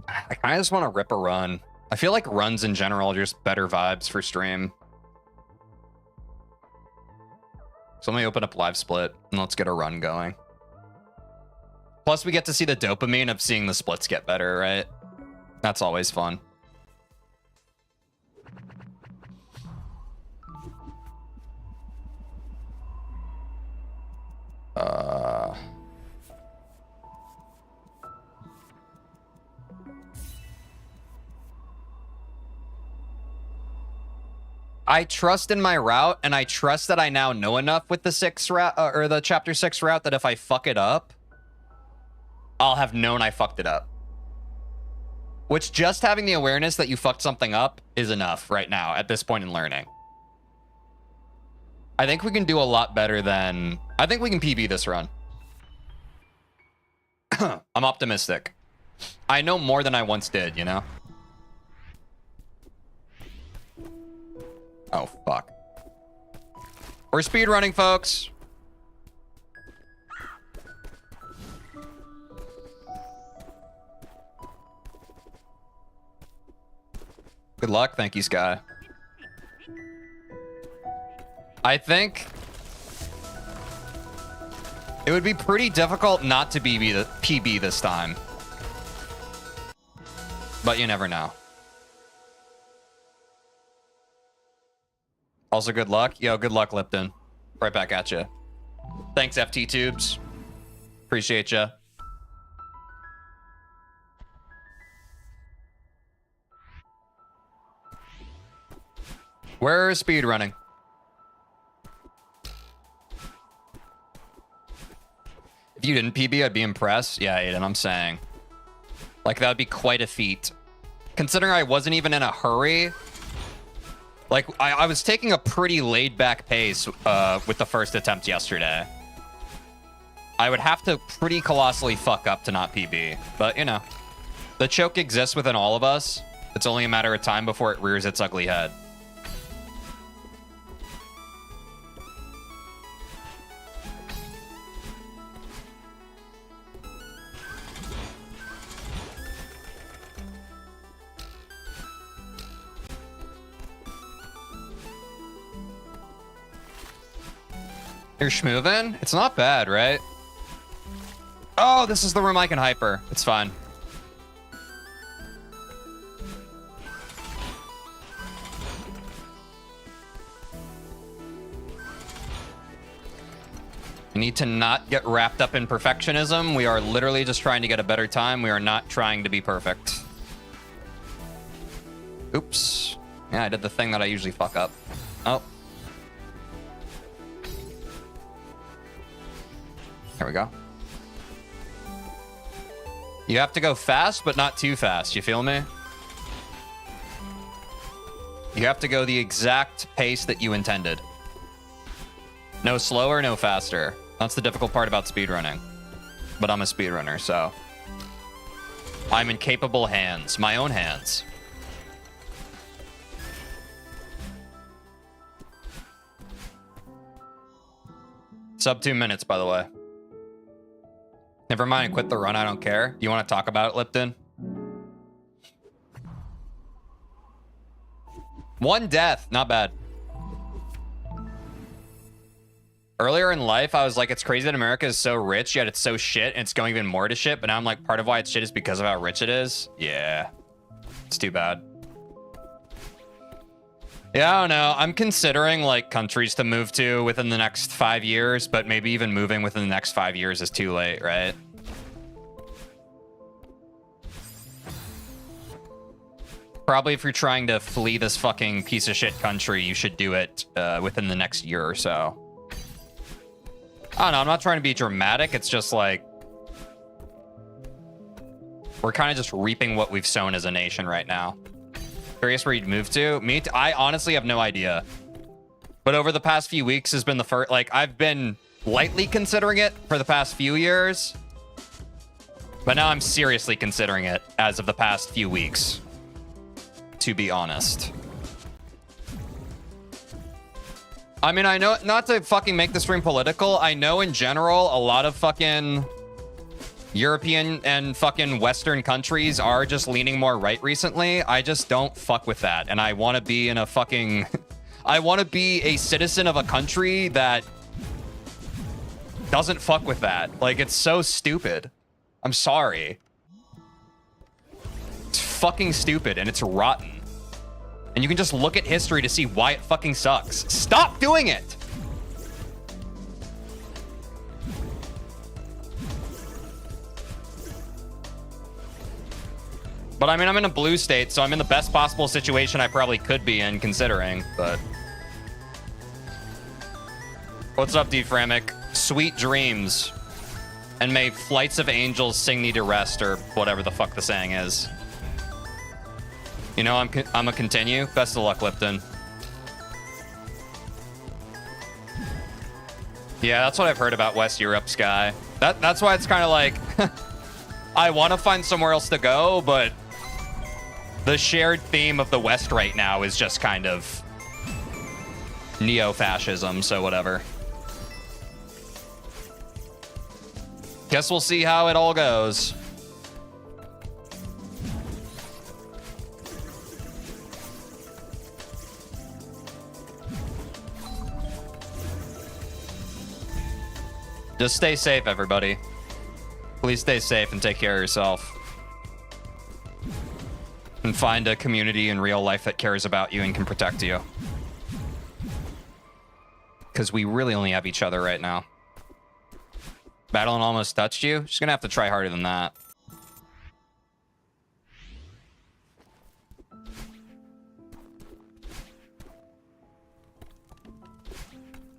kind of just want to rip a run. I feel like runs in general are just better vibes for stream. So let me open up Live Split and let's get a run going. Plus, we get to see the dopamine of seeing the splits get better, right? That's always fun. I trust in my route, and I trust that I now know enough with the 6 route, or the chapter 6 route, that if I fuck it up, I'll have known I fucked it up. Which just having the awareness that you fucked something up is enough right now at this point in learning. I think we can do a lot better than... I think we can PB this run. I'm optimistic. I know more than I once did, you know? Oh, fuck. We're speedrunning, folks. Good luck. Thank you, Sky. I think it would be pretty difficult not to PB this time. But you never know. Also, good luck. Yo, good luck, Lipton. Right back at you. Thanks, FT Tubes. Appreciate you. Where's speed running? If you didn't PB, I'd be impressed. Yeah, Aiden, I'm saying. Like, that would be quite a feat. Considering I wasn't even in a hurry. Like, I was taking a pretty laid-back pace with the first attempt yesterday. I would have to pretty colossally fuck up to not PB. But, you know. The choke exists within all of us. It's only a matter of time before it rears its ugly head. You're schmoovin'? It's not bad, right? Oh, this is the room I can hyper. It's fine. We need to not get wrapped up in perfectionism. We are literally just trying to get a better time. We are not trying to be perfect. Oops. Yeah, I did the thing that I usually fuck up. Oh. There we go. You have to go fast, but not too fast. You feel me? You have to go the exact pace that you intended. No slower, no faster. That's the difficult part about speedrunning. But I'm a speedrunner, so... I'm in capable hands. My own hands. Sub 2 minutes, by the way. Never mind, quit the run, I don't care. You want to talk about it, Lipton? 1 death, not bad. Earlier in life, I was like, it's crazy that America is so rich, yet it's so shit, and it's going even more to shit. But now I'm like, part of why it's shit is because of how rich it is. Yeah. It's too bad. Yeah, I don't know. I'm considering, like, countries to move to within the next 5 years, but maybe even moving within the next 5 years is too late, right? Probably if you're trying to flee this fucking piece of shit country, you should do it within the next year or so. I don't know, I'm not trying to be dramatic. It's just like... we're kind of just reaping what we've sown as a nation right now. Curious where you'd move to? I honestly have no idea. But over the past few weeks has been the first... like, I've been lightly considering it for the past few years. But now I'm seriously considering it as of the past few weeks. To be honest. I mean, I know, not to fucking make the stream political, I know in general a lot of fucking European and fucking Western countries are just leaning more right recently. I just don't fuck with that. And I want to be in a fucking... I want to be a citizen of a country that doesn't fuck with that. Like, it's so stupid. I'm sorry. It's fucking stupid and it's rotten. And you can just look at history to see why it fucking sucks. Stop doing it! But I mean, I'm in a blue state, so I'm in the best possible situation I probably could be in, considering, but... What's up, D-Framic? Sweet dreams. And may flights of angels sing thee to rest, or whatever the fuck the saying is. You know, I'm a continue. Best of luck, Lipton. Yeah, that's what I've heard about West Europe, Sky. That's why it's kind of like... I want to find somewhere else to go, but... the shared theme of the West right now is just kind of... neo-fascism, so whatever. Guess we'll see how it all goes. Just stay safe, everybody. Please stay safe and take care of yourself. And find a community in real life that cares about you and can protect you. because we really only have each other right now. Madeline almost touched you. She's gonna have to try harder than that.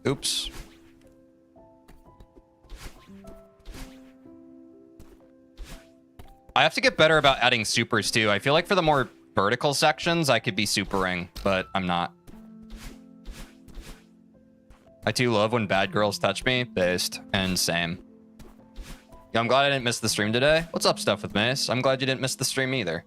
Oops. I have to get better about adding supers too. I feel like for the more vertical sections, I could be supering, but I'm not. I too love when bad girls touch me. Based. And same. Yeah, I'm glad I didn't miss the stream today. What's up, Stuff with Mace? I'm glad you didn't miss the stream either.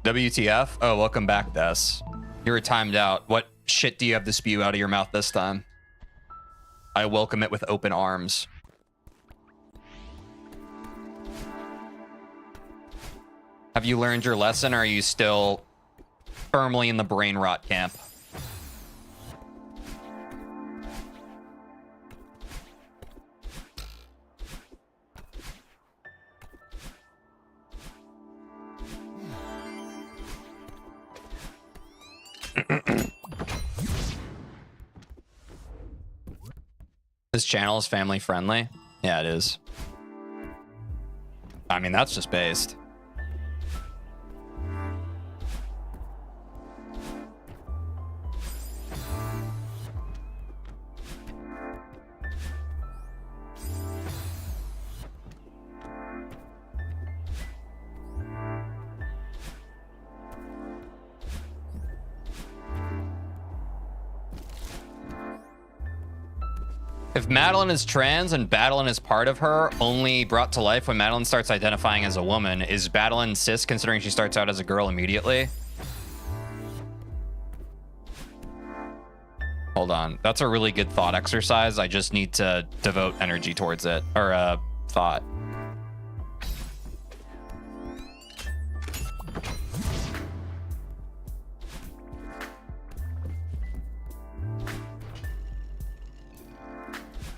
WTF? Oh, welcome back, Des. You were timed out. What shit do you have to spew out of your mouth this time? I welcome it with open arms. Have you learned your lesson, or are you still firmly in the brain rot camp? This channel is family friendly? Yeah, it is. I mean, that's just based. If Madeline is trans and Madeline is part of her, only brought to life when Madeline starts identifying as a woman, is Madeline cis considering she starts out as a girl immediately? Hold on. That's a really good thought exercise. I just need to devote energy towards it. Or, thought.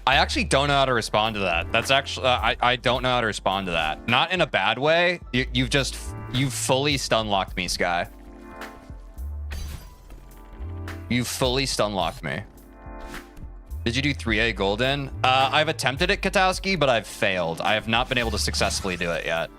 I actually don't know how to respond to that. That's actually, I don't know how to respond to that. Not in a bad way. You've fully stun locked me, Sky. You fully stun locked me. Did you do 3A Golden? I've attempted it, Katowski, but I've failed. I have not been able to successfully do it yet.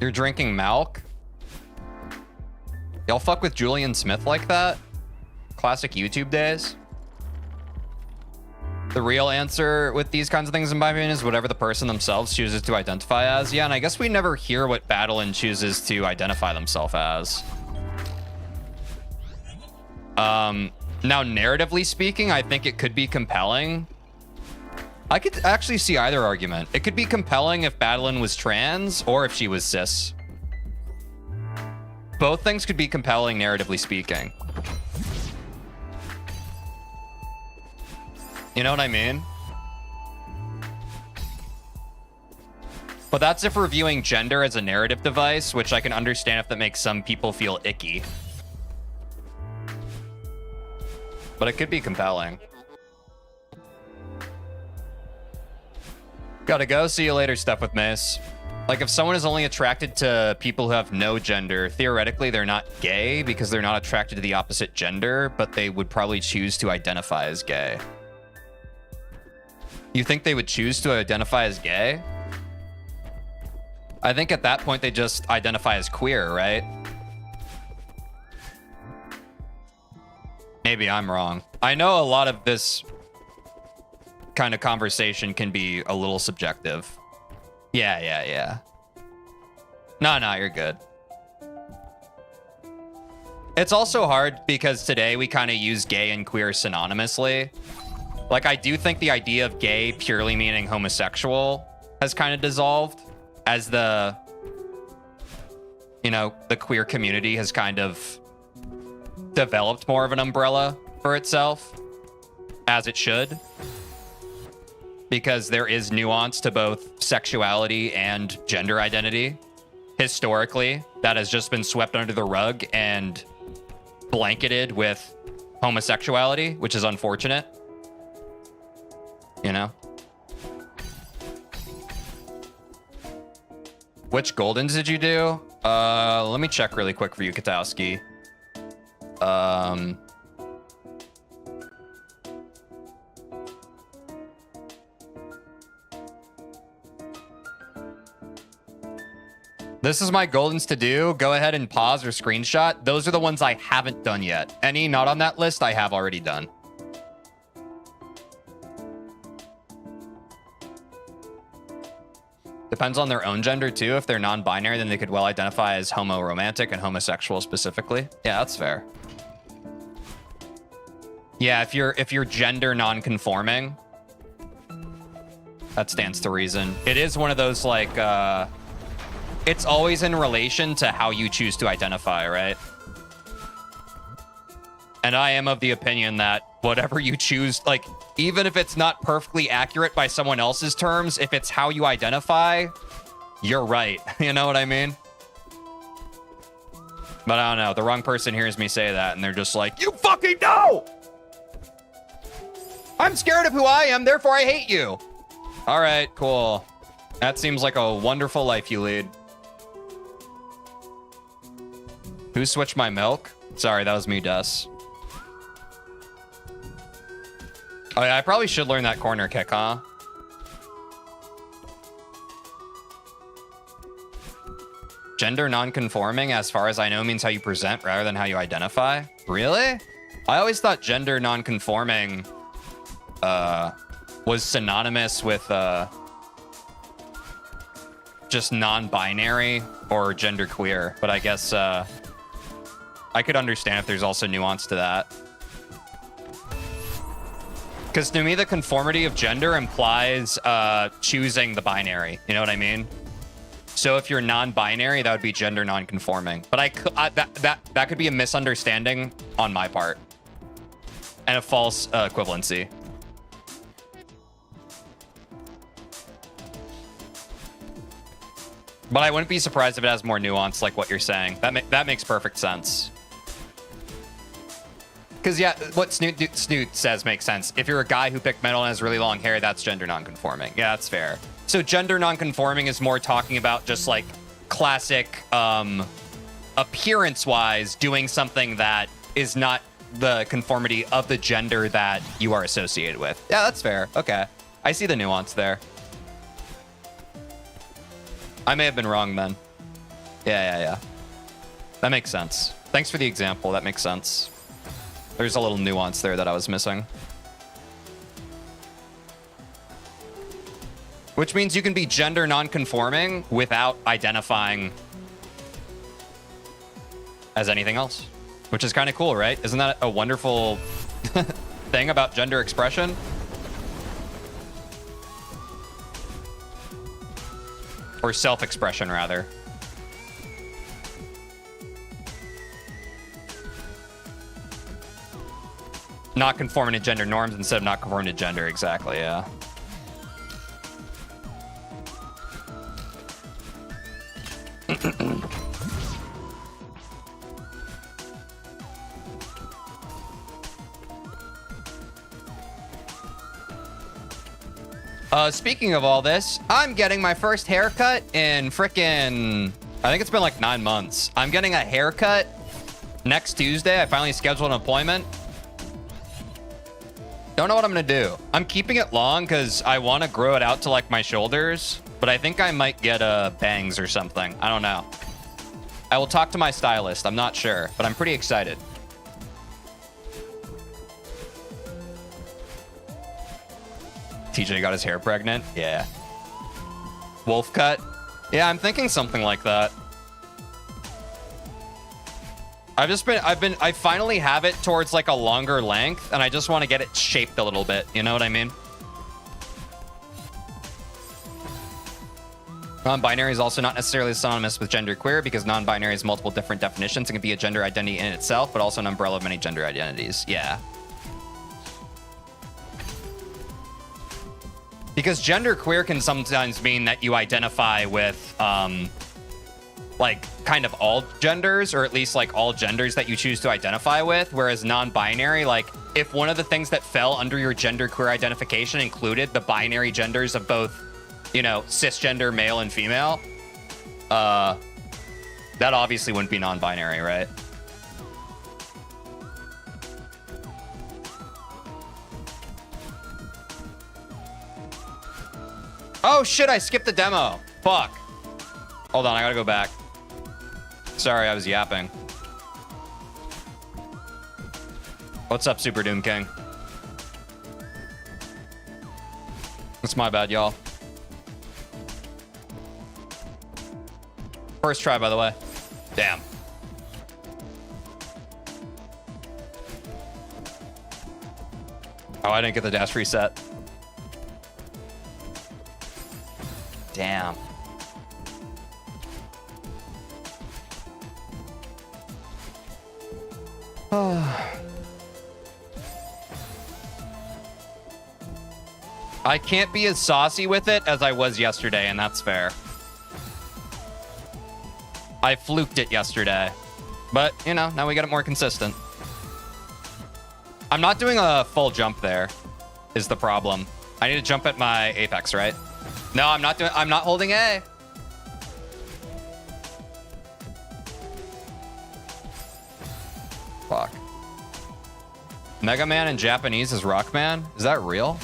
You're drinking milk? Y'all fuck with Julian Smith like that? Classic YouTube days? The real answer with these kinds of things, in my opinion, is whatever the person themselves chooses to identify as. Yeah, and I guess we never hear what Madeline chooses to identify themselves as. Now, narratively speaking, I think it could be compelling. I could actually see either argument. It could be compelling if Madeline was trans or if she was cis. Both things could be compelling, narratively speaking. You know what I mean? But that's if we're viewing gender as a narrative device, which I can understand if that makes some people feel icky. But it could be compelling. Gotta go. See you later, Stuff with Mace. Like, if someone is only attracted to people who have no gender, theoretically, they're not gay because they're not attracted to the opposite gender, but they would probably choose to identify as gay. You think they would choose to identify as gay? I think at that point, they just identify as queer, right? Maybe I'm wrong. I know a lot of this kind of conversation can be a little subjective. Yeah. No, you're good. It's also hard because today we kind of use gay and queer synonymously. Like, I do think the idea of gay purely meaning homosexual has kind of dissolved as the, you know, the queer community has kind of developed more of an umbrella for itself, as it should. because there is nuance to both sexuality and gender identity. Historically, that has just been swept under the rug and blanketed with homosexuality, which is unfortunate. You know? Which Goldens did you do? Let me check really quick for you, Katowski. This is my Goldens to do. Go ahead and pause or screenshot. Those are the ones I haven't done yet. Any not on that list, I have already done. Depends on their own gender too. If they're non-binary, then they could well identify as homo-romantic and homosexual specifically. Yeah, that's fair. Yeah, if you're gender non-conforming, that stands to reason. It is one of those like it's always in relation to how you choose to identify, right? And I am of the opinion that whatever you choose, like, even if it's not perfectly accurate by someone else's terms, if it's how you identify, you're right. You know what I mean? But I don't know. The wrong person hears me say that, and they're just like, you fucking know! I'm scared of who I am, therefore I hate you. All right, cool. That seems like a wonderful life you lead. Who switched my milk? Sorry, that was me, Des. Oh, yeah, I probably should learn that corner kick, huh? Gender non-conforming, as far as I know, means how you present rather than how you identify. Really? I always thought gender non-conforming was synonymous with just non-binary or genderqueer, but I guess I could understand if there's also nuance to that. Because to me, the conformity of gender implies choosing the binary. You know what I mean? So if you're non-binary, that would be gender non-conforming. But that could be a misunderstanding on my part and a false equivalency. But I wouldn't be surprised if it has more nuance, like what you're saying. That makes perfect sense. Because, yeah, what Snoot says makes sense. If you're a guy who picked metal and has really long hair, that's gender non-conforming. Yeah, that's fair. So gender non-conforming is more talking about just, like, classic appearance-wise doing something that is not the conformity of the gender that you are associated with. Yeah, that's fair. Okay. I see the nuance there. I may have been wrong then. Yeah. That makes sense. Thanks for the example. That makes sense. There's a little nuance there that I was missing. Which means you can be gender non-conforming without identifying as anything else. Which is kind of cool, right? Isn't that a wonderful thing about gender expression? Or self-expression, rather. Not conforming to gender norms instead of not conforming to gender. Exactly, yeah. Speaking of all this, I'm getting my first haircut in frickin'... I think it's been like 9 months. I'm getting a haircut next Tuesday. I finally scheduled an appointment. Don't know what I'm gonna do. I'm keeping it long because I want to grow it out to like my shoulders, but I think I might get bangs or something. I don't know. I will talk to my stylist. I'm not sure, but I'm pretty excited. TJ got his hair pregnant. Yeah. Wolf cut. Yeah, I'm thinking something like that. I finally have it towards like a longer length, and I just want to get it shaped a little bit. You know what I mean? Non-binary is also not necessarily synonymous with genderqueer because non-binary has multiple different definitions. It can be a gender identity in itself, but also an umbrella of many gender identities. Yeah. Because genderqueer can sometimes mean that you identify with, like, kind of all genders, or at least, like, all genders that you choose to identify with, whereas non-binary, like, if one of the things that fell under your genderqueer identification included the binary genders of both, you know, cisgender, male and female, that obviously wouldn't be non-binary, right? Oh, shit, I skipped the demo. Fuck. Hold on, I gotta go back. Sorry, I was yapping. What's up, Super Doom King? It's my bad, y'all. First try, by the way. Damn. Oh, I didn't get the dash reset. Damn. I can't be as saucy with it as I was yesterday, and that's fair. I fluked it yesterday. But, you know, now we got it more consistent. I'm not doing a full jump there, is the problem. I need to jump at my apex, right? No, I'm not holding A. Fuck. Mega Man in Japanese is Rockman? Is that real?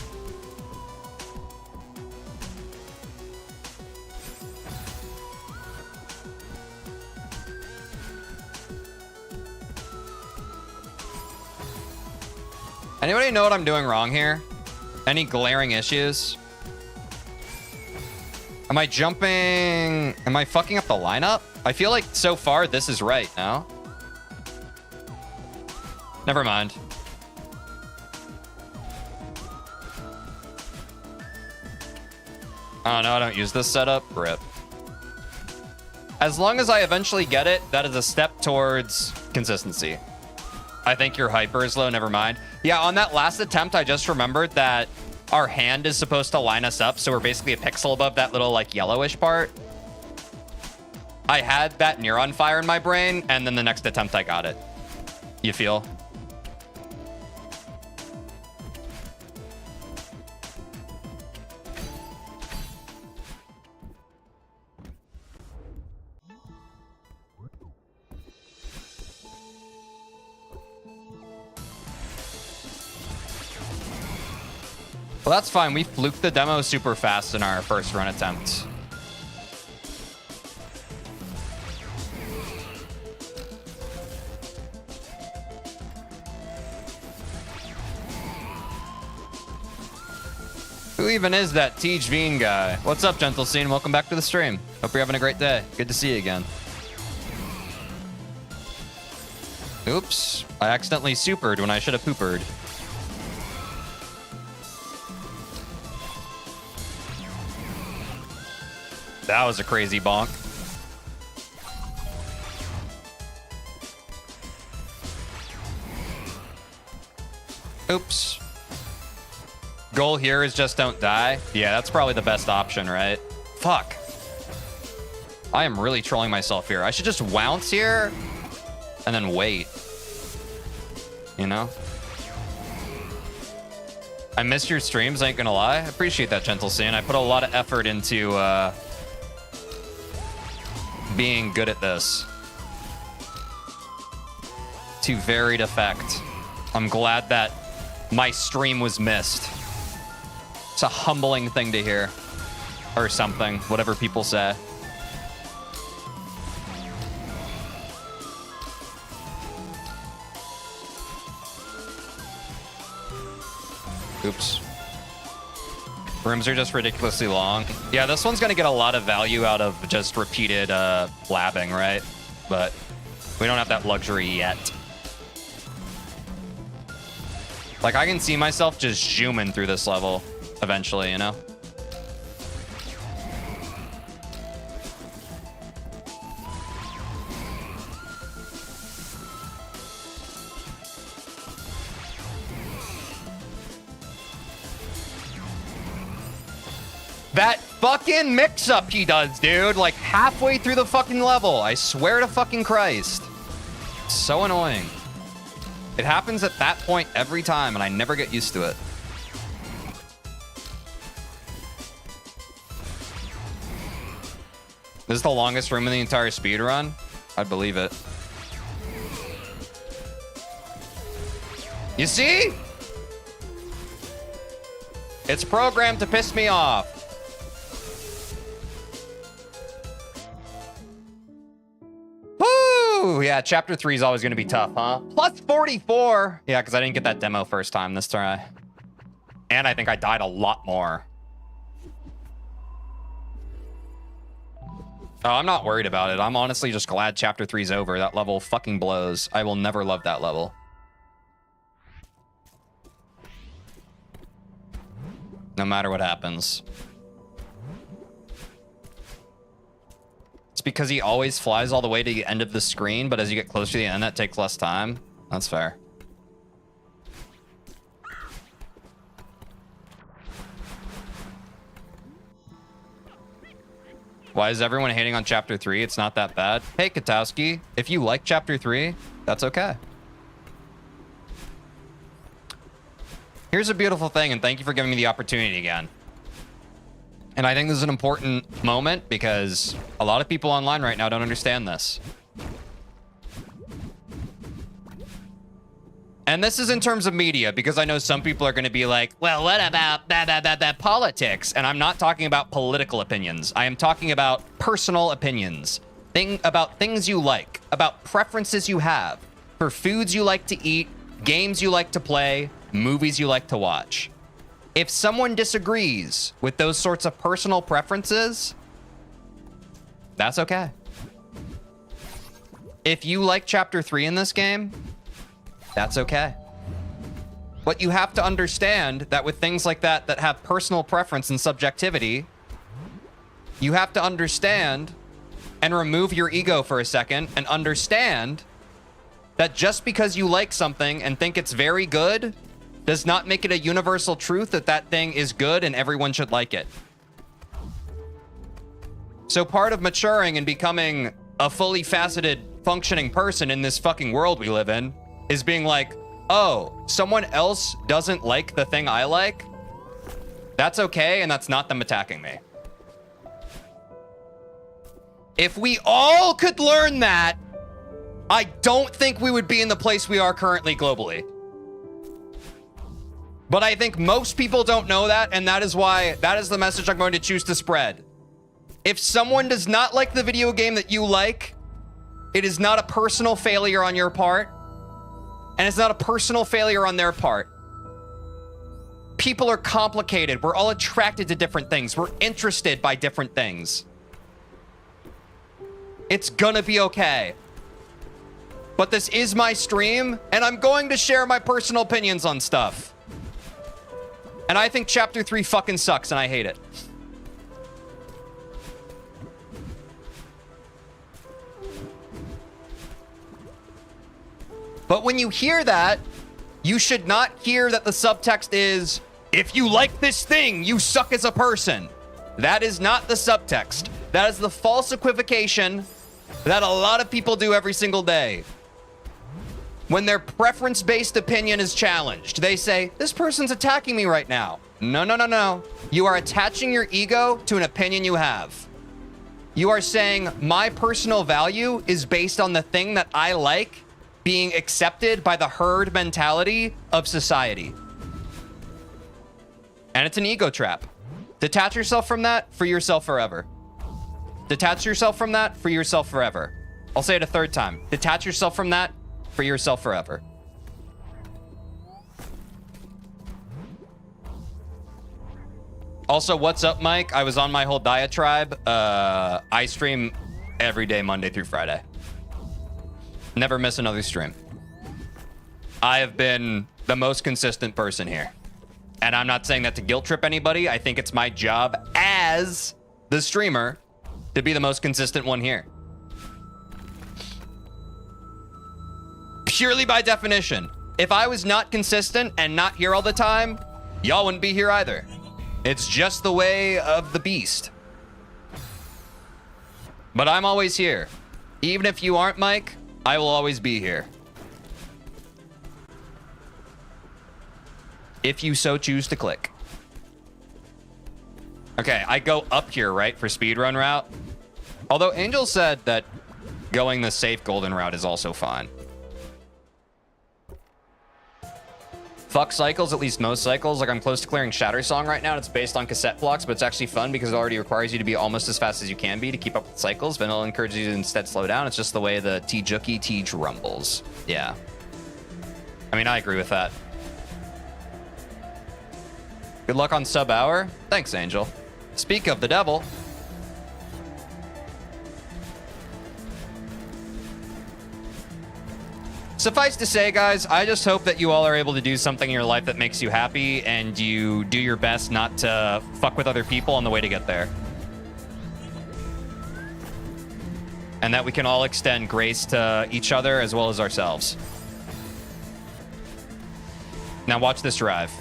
Anybody know what I'm doing wrong here? Any glaring issues? Am I jumping? Am I fucking up the lineup? I feel like so far this is right, no? Never mind. Oh no, I don't use this setup. Rip. As long as I eventually get it, that is a step towards consistency. I think your hyper is low, never mind. Yeah, on that last attempt, I just remembered that our hand is supposed to line us up, so we're basically a pixel above that little, like, yellowish part. I had that neuron fire in my brain, and then the next attempt I got it. You feel? Well, that's fine. We fluked the demo super fast in our first run attempt. Who even is that TeejVeen guy? What's up, Gentle Scene? Welcome back to the stream. Hope you're having a great day. Good to see you again. Oops. I accidentally supered when I should have poopered. That was a crazy bonk. Oops. Goal here is just don't die. Yeah, that's probably the best option, right? Fuck. I am really trolling myself here. I should just bounce here and then wait. You know? I missed your streams, I ain't gonna lie. I appreciate that, Gentle Sin. I put a lot of effort into being good at this. To varied effect. I'm glad that my stream was missed. It's a humbling thing to hear. Or something, whatever people say. Oops. Rooms are just ridiculously long. Yeah, this one's gonna get a lot of value out of just repeated blabbing, right? But we don't have that luxury yet. Like, I can see myself just zooming through this level eventually, you know? That fucking mix-up he does, dude. Like, halfway through the fucking level. I swear to fucking Christ. So annoying. It happens at that point every time, and I never get used to it. This is the longest room in the entire speedrun? I believe it. You see? It's programmed to piss me off. Woo! Yeah, chapter 3 is always going to be tough, huh? Plus 44! Yeah, because I didn't get that demo first time this try. And I think I died a lot more. Oh, I'm not worried about it. I'm honestly just glad chapter 3's over. That level fucking blows. I will never love that level. No matter what happens. It's because he always flies all the way to the end of the screen, but as you get closer to the end, that takes less time. That's fair. Why is everyone hating on chapter 3? It's not that bad. Hey, Katowski, if you like chapter 3, that's okay. Here's a beautiful thing, and thank you for giving me the opportunity again. And I think this is an important moment because a lot of people online right now don't understand this. And this is in terms of media, because I know some people are going to be like, well, what about that politics? And I'm not talking about political opinions. I am talking about personal opinions. About things you like, about preferences you have for foods you like to eat, games you like to play, movies you like to watch. If someone disagrees with those sorts of personal preferences, that's okay. If you like chapter 3 in this game, that's okay. But you have to understand that with things like that that have personal preference and subjectivity, you have to understand and remove your ego for a second and understand that just because you like something and think it's very good does not make it a universal truth that that thing is good and everyone should like it. So part of maturing and becoming a fully faceted, functioning person in this fucking world we live in is being like, oh, someone else doesn't like the thing I like? That's okay, and that's not them attacking me. If we all could learn that, I don't think we would be in the place we are currently globally. But I think most people don't know that, and that is why that is the message I'm going to choose to spread. If someone does not like the video game that you like, it is not a personal failure on your part, and it's not a personal failure on their part. People are complicated. We're all attracted to different things. We're interested by different things. It's gonna be okay. But this is my stream, and I'm going to share my personal opinions on stuff. And I think chapter 3 fucking sucks, and I hate it. But when you hear that, you should not hear that the subtext is, if you like this thing, you suck as a person. That is not the subtext. That is the false equivocation that a lot of people do every single day. When their preference-based opinion is challenged, they say, this person's attacking me right now. No, no, no, no. You are attaching your ego to an opinion you have. You are saying, my personal value is based on the thing that I like being accepted by the herd mentality of society. And it's an ego trap. Detach yourself from that, free yourself forever. Detach yourself from that, free yourself forever. I'll say it a third time. Detach yourself from that, free yourself forever. Also, what's up, Mike? I was on my whole diatribe. I stream every day, Monday through Friday. Never miss another stream. I have been the most consistent person here. And I'm not saying that to guilt trip anybody. I think it's my job as the streamer to be the most consistent one here. Purely by definition. If I was not consistent and not here all the time, y'all wouldn't be here either. It's just the way of the beast. But I'm always here. Even if you aren't, Mike, I will always be here. If you so choose to click. Okay, I go up here, right, for speedrun route? Although Angel said that going the safe golden route is also fine. Fuck cycles, at least most cycles. Like, I'm close to clearing Shatter Song right now, and it's based on cassette blocks, but it's actually fun because it already requires you to be almost as fast as you can be to keep up with cycles. Vanilla encourages you to instead slow down. It's just the way the Teej Teej rumbles. Yeah. I mean, I agree with that. Good luck on sub hour. Thanks, Angel. Speak of the devil. Suffice to say, guys, I just hope that you all are able to do something in your life that makes you happy and you do your best not to fuck with other people on the way to get there. And that we can all extend grace to each other as well as ourselves. Now watch this drive.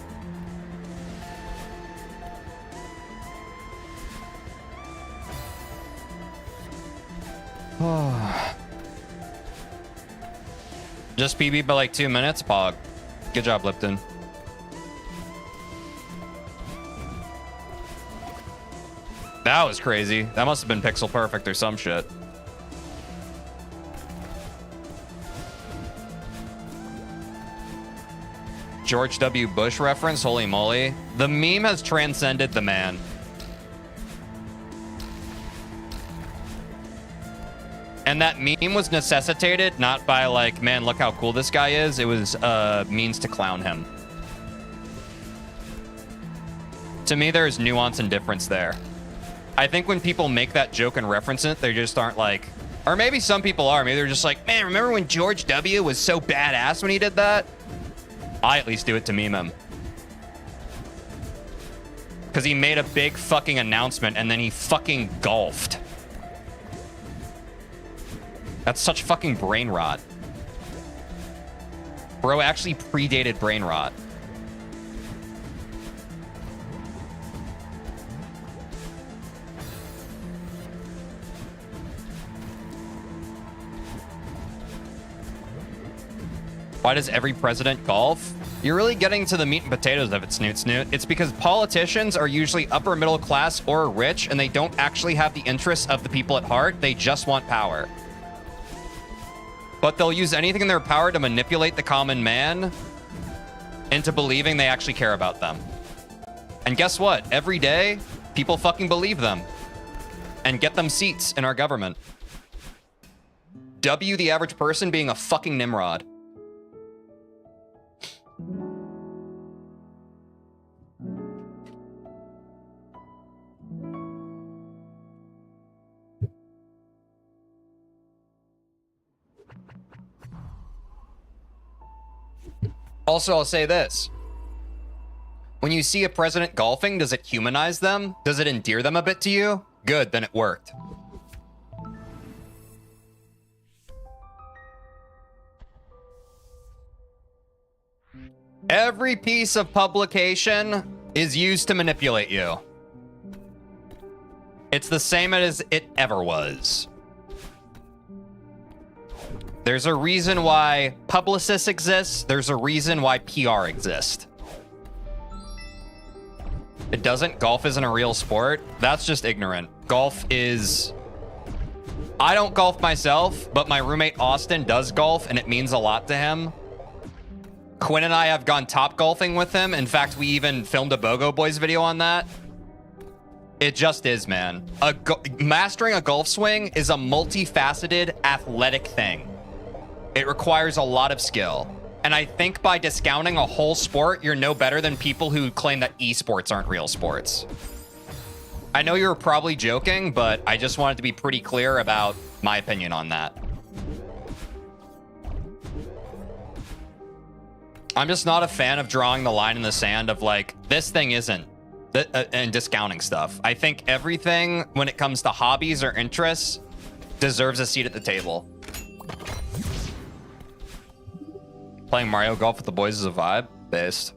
Just PB by like 2 minutes, Pog. Good job, Lipton. That was crazy. That must have been pixel perfect or some shit. George W. Bush reference, holy moly. The meme has transcended the man. And that meme was necessitated not by like, man, look how cool this guy is. It was means to clown him. To me, there is nuance and difference there. I think when people make that joke and reference it, they just aren't like, or maybe some people are. Maybe they're just like, man, remember when George W. was so badass when he did that? I at least do it to meme him. Because he made a big fucking announcement and then he fucking golfed. That's such fucking brain rot. Bro actually predated brain rot. Why does every president golf? You're really getting to the meat and potatoes of it, Snoot Snoot. It's because politicians are usually upper middle class or rich, and they don't actually have the interests of the people at heart. They just want power. But they'll use anything in their power to manipulate the common man into believing they actually care about them. And guess what? Every day, people fucking believe them and get them seats in our government. W, the average person, being a fucking Nimrod. Also, I'll say this. When you see a president golfing, does it humanize them? Does it endear them a bit to you? Good, then it worked. Every piece of publication is used to manipulate you. It's the same as it ever was. There's a reason why publicists exist. There's a reason why PR exists. It doesn't. Golf isn't a real sport. That's just ignorant. Golf is... I don't golf myself, but my roommate Austin does golf, and it means a lot to him. Quinn and I have gone top golfing with him. In fact, we even filmed a BOGO Boys video on that. It just is, man. Mastering a golf swing is a multifaceted, athletic thing. It requires a lot of skill. And I think by discounting a whole sport, you're no better than people who claim that esports aren't real sports. I know you're probably joking, but I just wanted to be pretty clear about my opinion on that. I'm just not a fan of drawing the line in the sand of like, this thing isn't, and discounting stuff. I think everything, when it comes to hobbies or interests, deserves a seat at the table. Playing Mario Golf with the boys is a vibe. Based.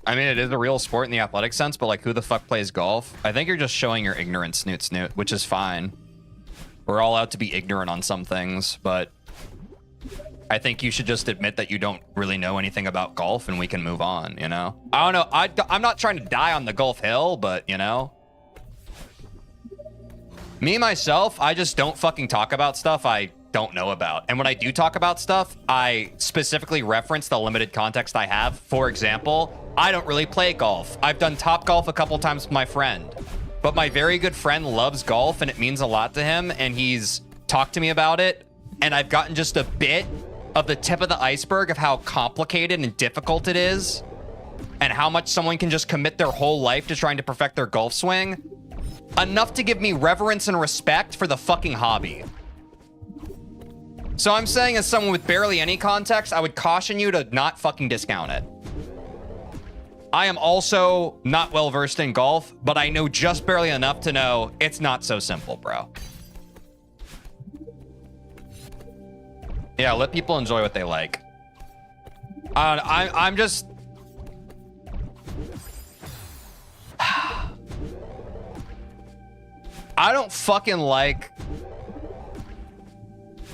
I mean, it is a real sport in the athletic sense, but like, who the fuck plays golf? I think you're just showing your ignorance, snoot snoot, which is fine. We're all out to be ignorant on some things, but I think you should just admit that you don't really know anything about golf and we can move on, you know? I don't know. I'm not trying to die on the golf hill, but, you know? Me, myself, I just don't fucking talk about stuff I don't know about. And when I do talk about stuff, I specifically reference the limited context I have. For example, I don't really play golf. I've done Top Golf a couple times with my friend. But my very good friend loves golf and it means a lot to him. And he's talked to me about it. And I've gotten just a bit of the tip of the iceberg of how complicated and difficult it is. And how much someone can just commit their whole life to trying to perfect their golf swing. Enough to give me reverence and respect for the fucking hobby. So I'm saying, as someone with barely any context, I would caution you to not fucking discount it. I am also not well versed in golf, but I know just barely enough to know it's not so simple, bro. Yeah, let people enjoy what they like. I'm just... I don't fucking like...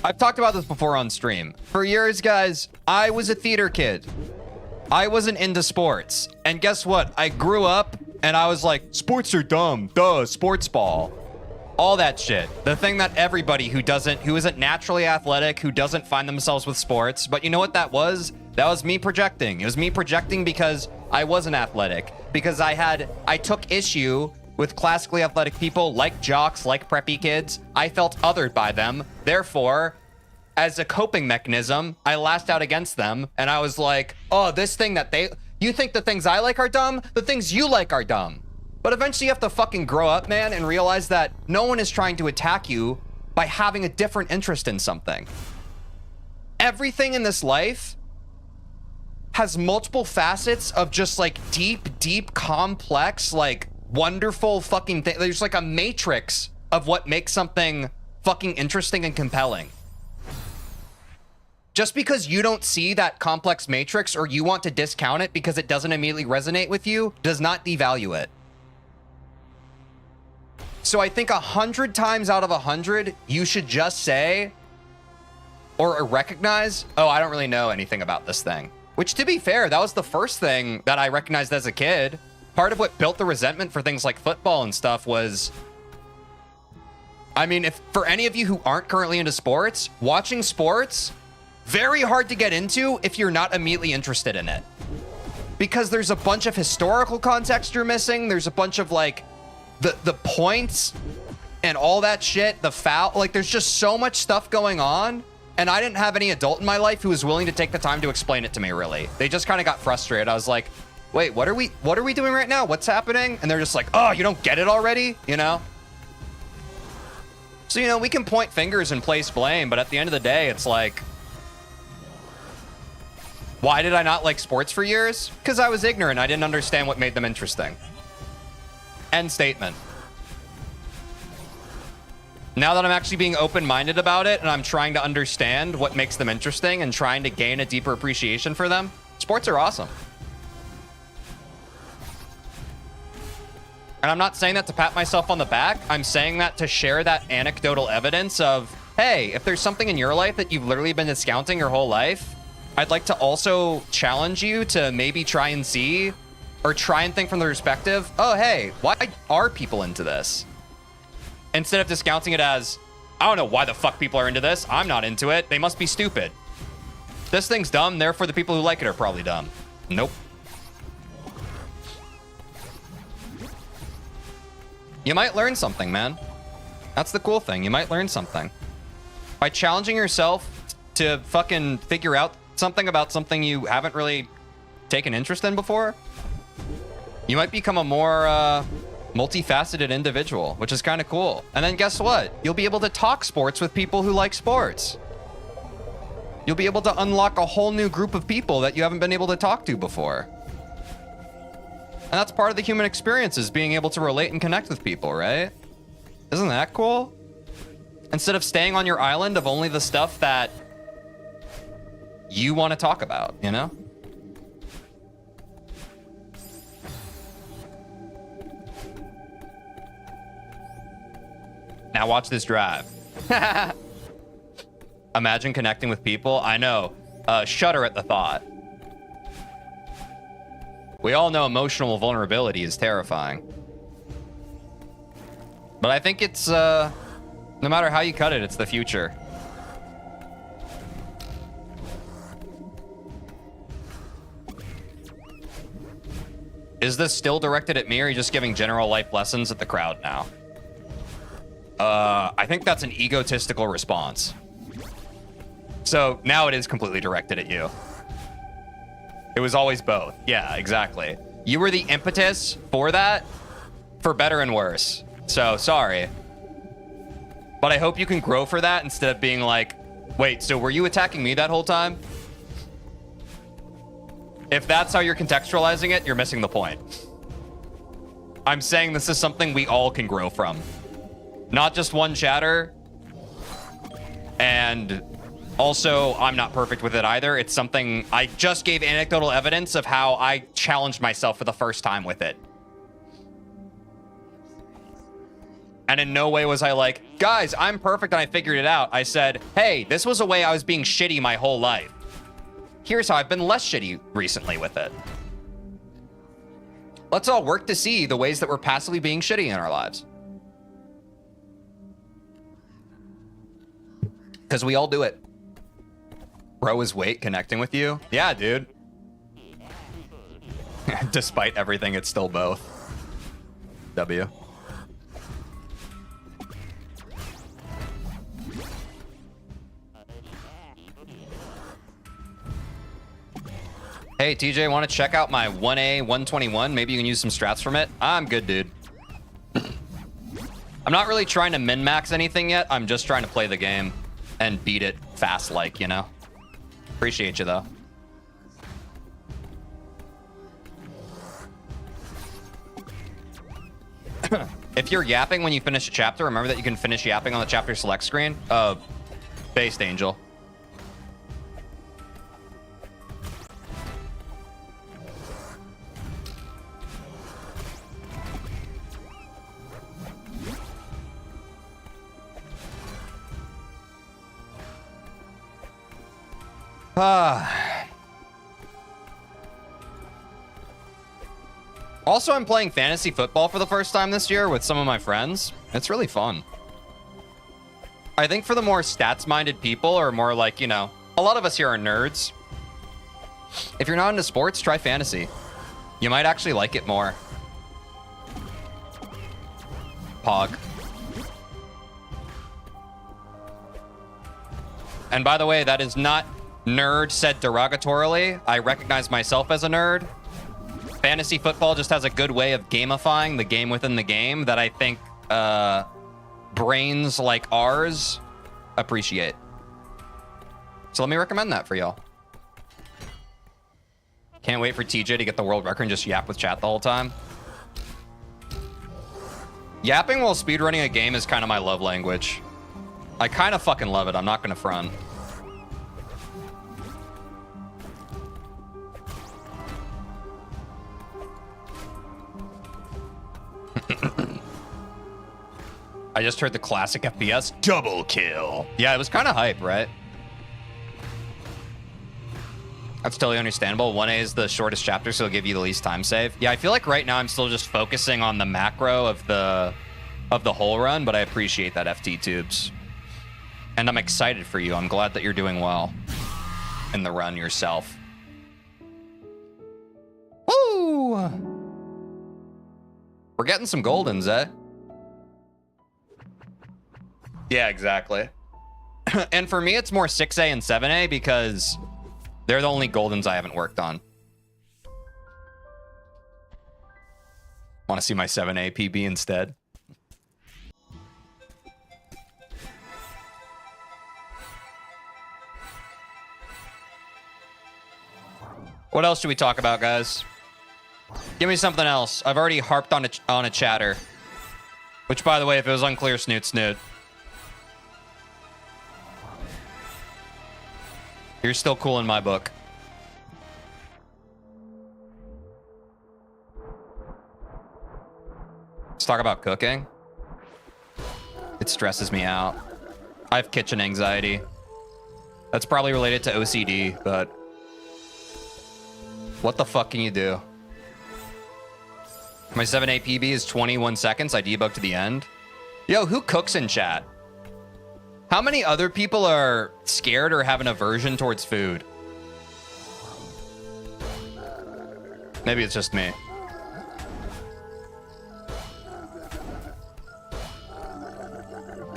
I've talked about this before on stream. For years, guys, I was a theater kid. I wasn't into sports. And guess what? I grew up and I was like, sports are dumb. Duh, sports ball. All that shit. The thing that everybody who isn't naturally athletic, who doesn't find themselves with sports. But you know what that was? That was me projecting. It was me projecting because I wasn't athletic. Because I took issue with classically athletic people like jocks, like preppy kids. I felt othered by them. Therefore, as a coping mechanism, I lashed out against them. And I was like, oh, this thing that you think the things I like are dumb? The things you like are dumb. But eventually you have to fucking grow up, man, and realize that no one is trying to attack you by having a different interest in something. Everything in this life has multiple facets of just like deep, complex, like wonderful fucking thing. There's like a matrix of what makes something fucking interesting and compelling. Just because you don't see that complex matrix or you want to discount it because it doesn't immediately resonate with you does not devalue it. So I think 100 times out of 100, you should just say or recognize, oh, I don't really know anything about this thing. Which, to be fair, that was the first thing that I recognized as a kid. Part of what built the resentment for things like football and stuff was, I mean, if for any of you who aren't currently into sports, watching sports, very hard to get into if you're not immediately interested in it. Because there's a bunch of historical context you're missing. There's a bunch of like the points and all that shit, the foul, like there's just so much stuff going on. And I didn't have any adult in my life who was willing to take the time to explain it to me, really. They just kind of got frustrated. I was like, wait, what are we doing right now? What's happening? And they're just like, oh, you don't get it already? You know? So, you know, we can point fingers and place blame, but at the end of the day, it's like, why did I not like sports for years? Because I was ignorant. I didn't understand what made them interesting. End statement. Now that I'm actually being open-minded about it and I'm trying to understand what makes them interesting and trying to gain a deeper appreciation for them, sports are awesome. And I'm not saying that to pat myself on the back. I'm saying that to share that anecdotal evidence of, hey, if there's something in your life that you've literally been discounting your whole life, I'd like to also challenge you to maybe try and see or try and think from the perspective, oh, hey, why are people into this? Instead of discounting it as, I don't know why the fuck people are into this. I'm not into it. They must be stupid. This thing's dumb, therefore the people who like it are probably dumb. Nope. You might learn something, man. That's the cool thing. You might learn something. By challenging yourself to fucking figure out something about something you haven't really taken interest in before, you might become a more multifaceted individual, which is kind of cool. And then guess what? You'll be able to talk sports with people who like sports. You'll be able to unlock a whole new group of people that you haven't been able to talk to before. And that's part of the human experience, is being able to relate and connect with people, right? Isn't that cool? Instead of staying on your island of only the stuff that you want to talk about, you know? Now watch this drive. Imagine connecting with people. I know. Shudder at the thought. We all know emotional vulnerability is terrifying. But I think it's, no matter how you cut it, it's the future. Is this still directed at me, or are you just giving general life lessons at the crowd now? I think that's an egotistical response. So now it is completely directed at you. It was always both. Yeah, exactly. You were the impetus for that, for better and worse. So sorry. But I hope you can grow for that instead of being like, wait, so were you attacking me that whole time? If that's how you're contextualizing it, you're missing the point. I'm saying this is something we all can grow from. Not just one chatter. And also, I'm not perfect with it either. It's something I just gave anecdotal evidence of how I challenged myself for the first time with it. And in no way was I like, guys, I'm perfect and I figured it out. I said, hey, this was a way I was being shitty my whole life. Here's how I've been less shitty recently with it. Let's all work to see the ways that we're passively being shitty in our lives. Because we all do it. Bro is wait connecting with you? Yeah, dude. Despite everything, it's still both. W. Hey, TJ, want to check out my 1A 121? Maybe you can use some strats from it. I'm good, dude. I'm not really trying to min-max anything yet. I'm just trying to play the game and beat it fast, like, you know? Appreciate you, though. If you're yapping when you finish a chapter, remember that you can finish yapping on the chapter select screen. Based Angel. Also, I'm playing fantasy football for the first time this year with some of my friends. It's really fun. I think for the more stats-minded people, or more like, you know, a lot of us here are nerds. If you're not into sports, try fantasy. You might actually like it more. Pog. And by the way, that is not nerd said derogatorily. I recognize myself as a nerd. Fantasy football just has a good way of gamifying the game within the game that I think brains like ours appreciate. So let me recommend that for y'all. Can't wait for TJ to get the world record and just yap with chat the whole time. Yapping while speedrunning a game is kind of my love language. I kind of fucking love it. I'm not going to front. I just heard the classic FPS double kill. Yeah, it was kind of hype, right? That's totally understandable. 1A is the shortest chapter, so it'll give you the least time save. Yeah, I feel like right now I'm still just focusing on the macro of the whole run, but I appreciate that, FT Tubes. And I'm excited for you. I'm glad that you're doing well in the run yourself. Woo! We're getting some goldens, eh? Yeah, exactly. And for me, it's more 6A and 7A because they're the only goldens I haven't worked on. Want to see my 7A PB instead? What else should we talk about, guys? Give me something else. I've already harped on a chatter. Which, by the way, if it was unclear, snoot snoot. You're still cool in my book. Let's talk about cooking. It stresses me out. I have kitchen anxiety. That's probably related to OCD, but what the fuck can you do? My 7 PB is 21 seconds. I debug to the end. Yo, who cooks in chat? How many other people are scared or have an aversion towards food? Maybe it's just me.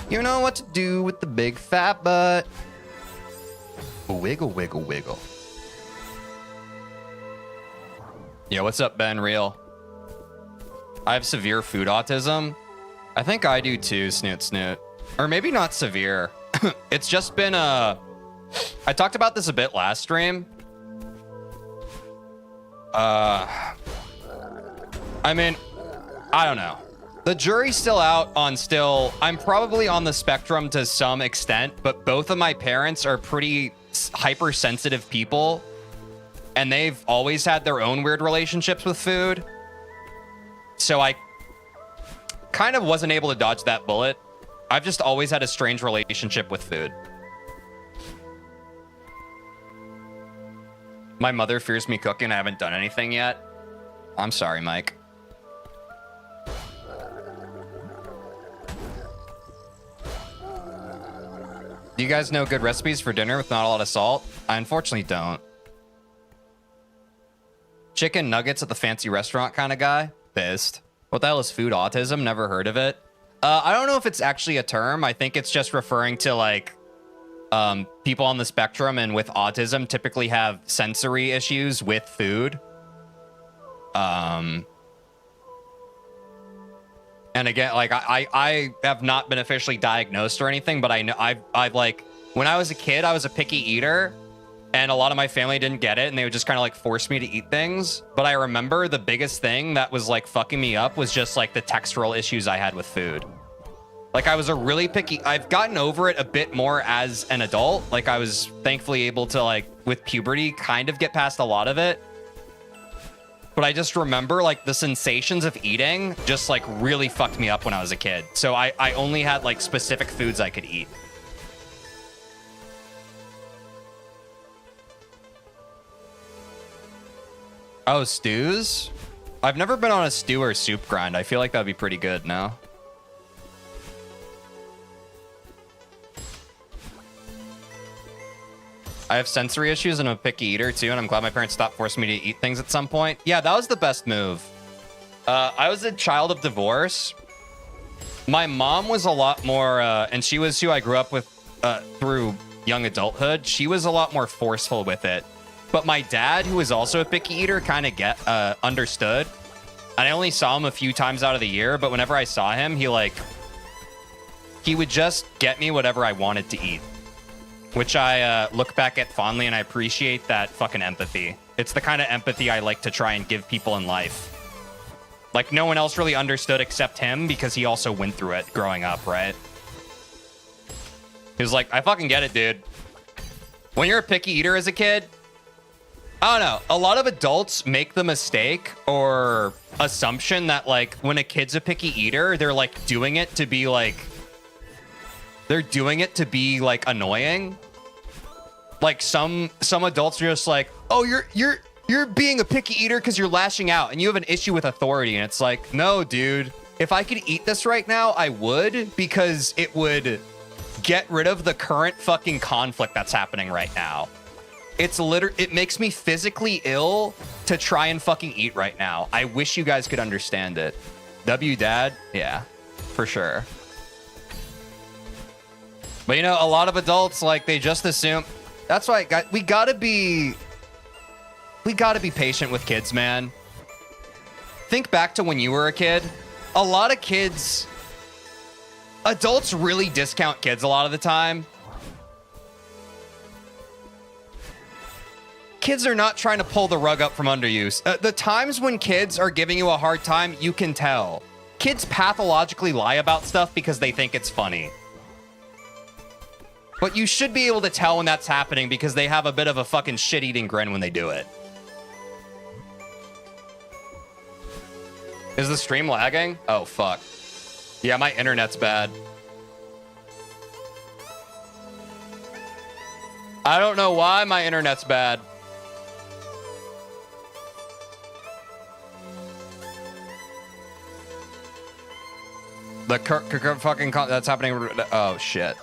You know what to do with the big fat butt. Wiggle, wiggle, wiggle. Yo, what's up, Ben Real? I have severe food autism. I think I do too, Snoot Snoot. Or maybe not severe. It's just been I talked about this a bit last stream. I mean, I don't know. The jury's still out on I'm probably on the spectrum to some extent, but both of my parents are pretty hypersensitive people, and they've always had their own weird relationships with food. So I kind of wasn't able to dodge that bullet. I've just always had a strange relationship with food. My mother fears me cooking. I haven't done anything yet. I'm sorry, Mike. Do you guys know good recipes for dinner with not a lot of salt? I unfortunately don't. Chicken nuggets at the fancy restaurant kind of guy? Pissed. What the hell is food autism? Never heard of it. I don't know if it's actually a term. I think it's just referring to like people on the spectrum and with autism typically have sensory issues with food. And again, like I have not been officially diagnosed or anything, but I know I've like when I was a kid, I was a picky eater, and a lot of my family didn't get it, and they would just kind of like force me to eat things. But I remember the biggest thing that was like fucking me up was just like the textural issues I had with food. Like I was a really picky. I've gotten over it a bit more as an adult. Like I was thankfully able to like with puberty kind of get past a lot of it. But I just remember like the sensations of eating just like really fucked me up when I was a kid. So I only had like specific foods I could eat. Oh, stews? I've never been on a stew or soup grind. I feel like that'd be pretty good, no? I have sensory issues and I'm a picky eater too, and I'm glad my parents stopped forcing me to eat things at some point. Yeah, that was the best move. I was a child of divorce. My mom was a lot more, and she was who I grew up with through young adulthood. She was a lot more forceful with it. But my dad, who was also a picky eater, kind of understood. And I only saw him a few times out of the year, but whenever I saw him, he would just get me whatever I wanted to eat. Which I look back at fondly, and I appreciate that fucking empathy. It's the kind of empathy I like to try and give people in life. Like, no one else really understood except him, because he also went through it growing up, right? He was like, I fucking get it, dude. When you're a picky eater as a kid, I don't know. A lot of adults make the mistake or assumption that, like, when a kid's a picky eater, they're, like, doing it to be, like... They're doing it to be, like, annoying. Like, some adults are just like, oh, you're being a picky eater because you're lashing out and you have an issue with authority. And it's like, no, dude. If I could eat this right now, I would, because it would get rid of the current fucking conflict that's happening right now. It makes me physically ill to try and fucking eat right now. I wish you guys could understand it. W dad? Yeah, for sure. But you know, a lot of adults, like, they just assume. That's why we gotta be patient with kids, man. Think back to when you were a kid. A lot of kids, adults really discount kids a lot of the time. Kids are not trying to pull the rug up from under you. The times when kids are giving you a hard time, you can tell. Kids pathologically lie about stuff because they think it's funny. But you should be able to tell when that's happening because they have a bit of a fucking shit-eating grin when they do it. Is the stream lagging? Oh, fuck. Yeah, my internet's bad. I don't know why my internet's bad. The fucking that's happening. Oh shit.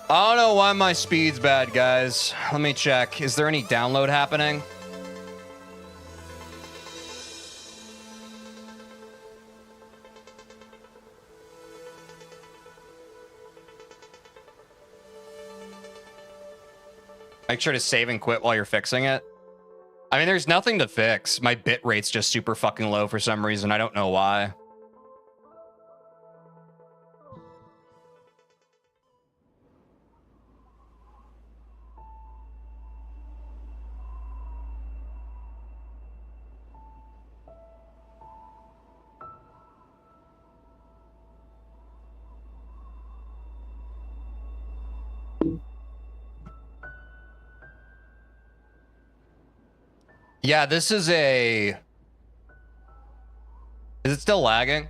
I don't know why my speed's bad, guys. Let me check. Is there any download happening? Make sure to save and quit while you're fixing it. I mean, there's nothing to fix. My bit rate's just super fucking low for some reason. I don't know why. Yeah, this is a... Is it still lagging?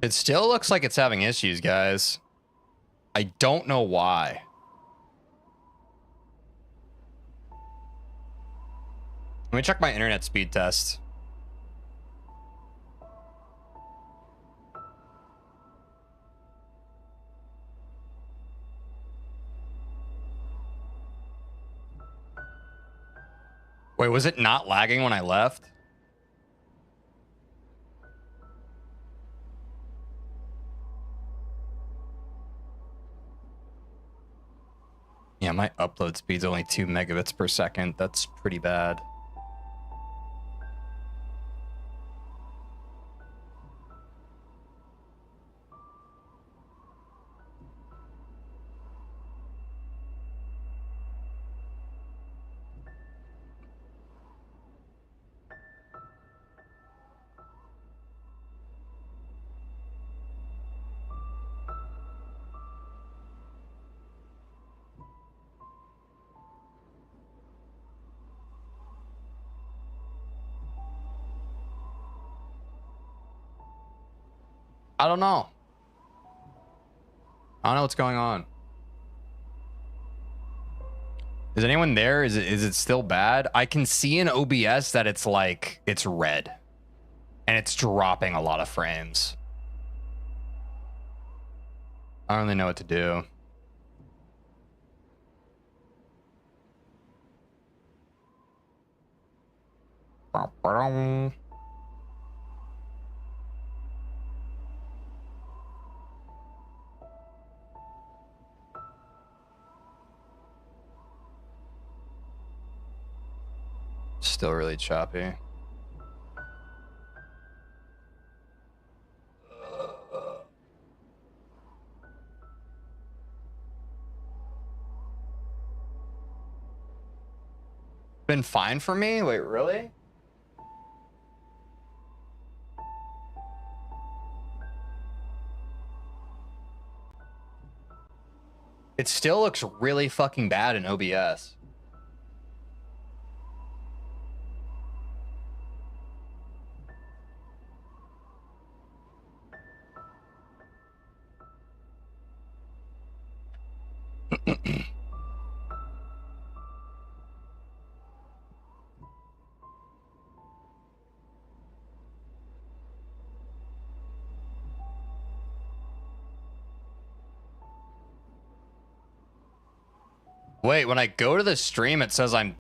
It still looks like it's having issues, guys. I don't know why. Let me check my internet speed test. Wait, was it not lagging when I left? Yeah, my upload speed's only 2 megabits per second. That's pretty bad. I don't know. I don't know what's going on. Is anyone there? Is it still bad? I can see in OBS that it's like it's red and it's dropping a lot of frames. I don't really know what to do. Still really choppy. Been fine for me? Wait, really? It still looks really fucking bad in OBS. Wait, when I go to the stream, it says I'm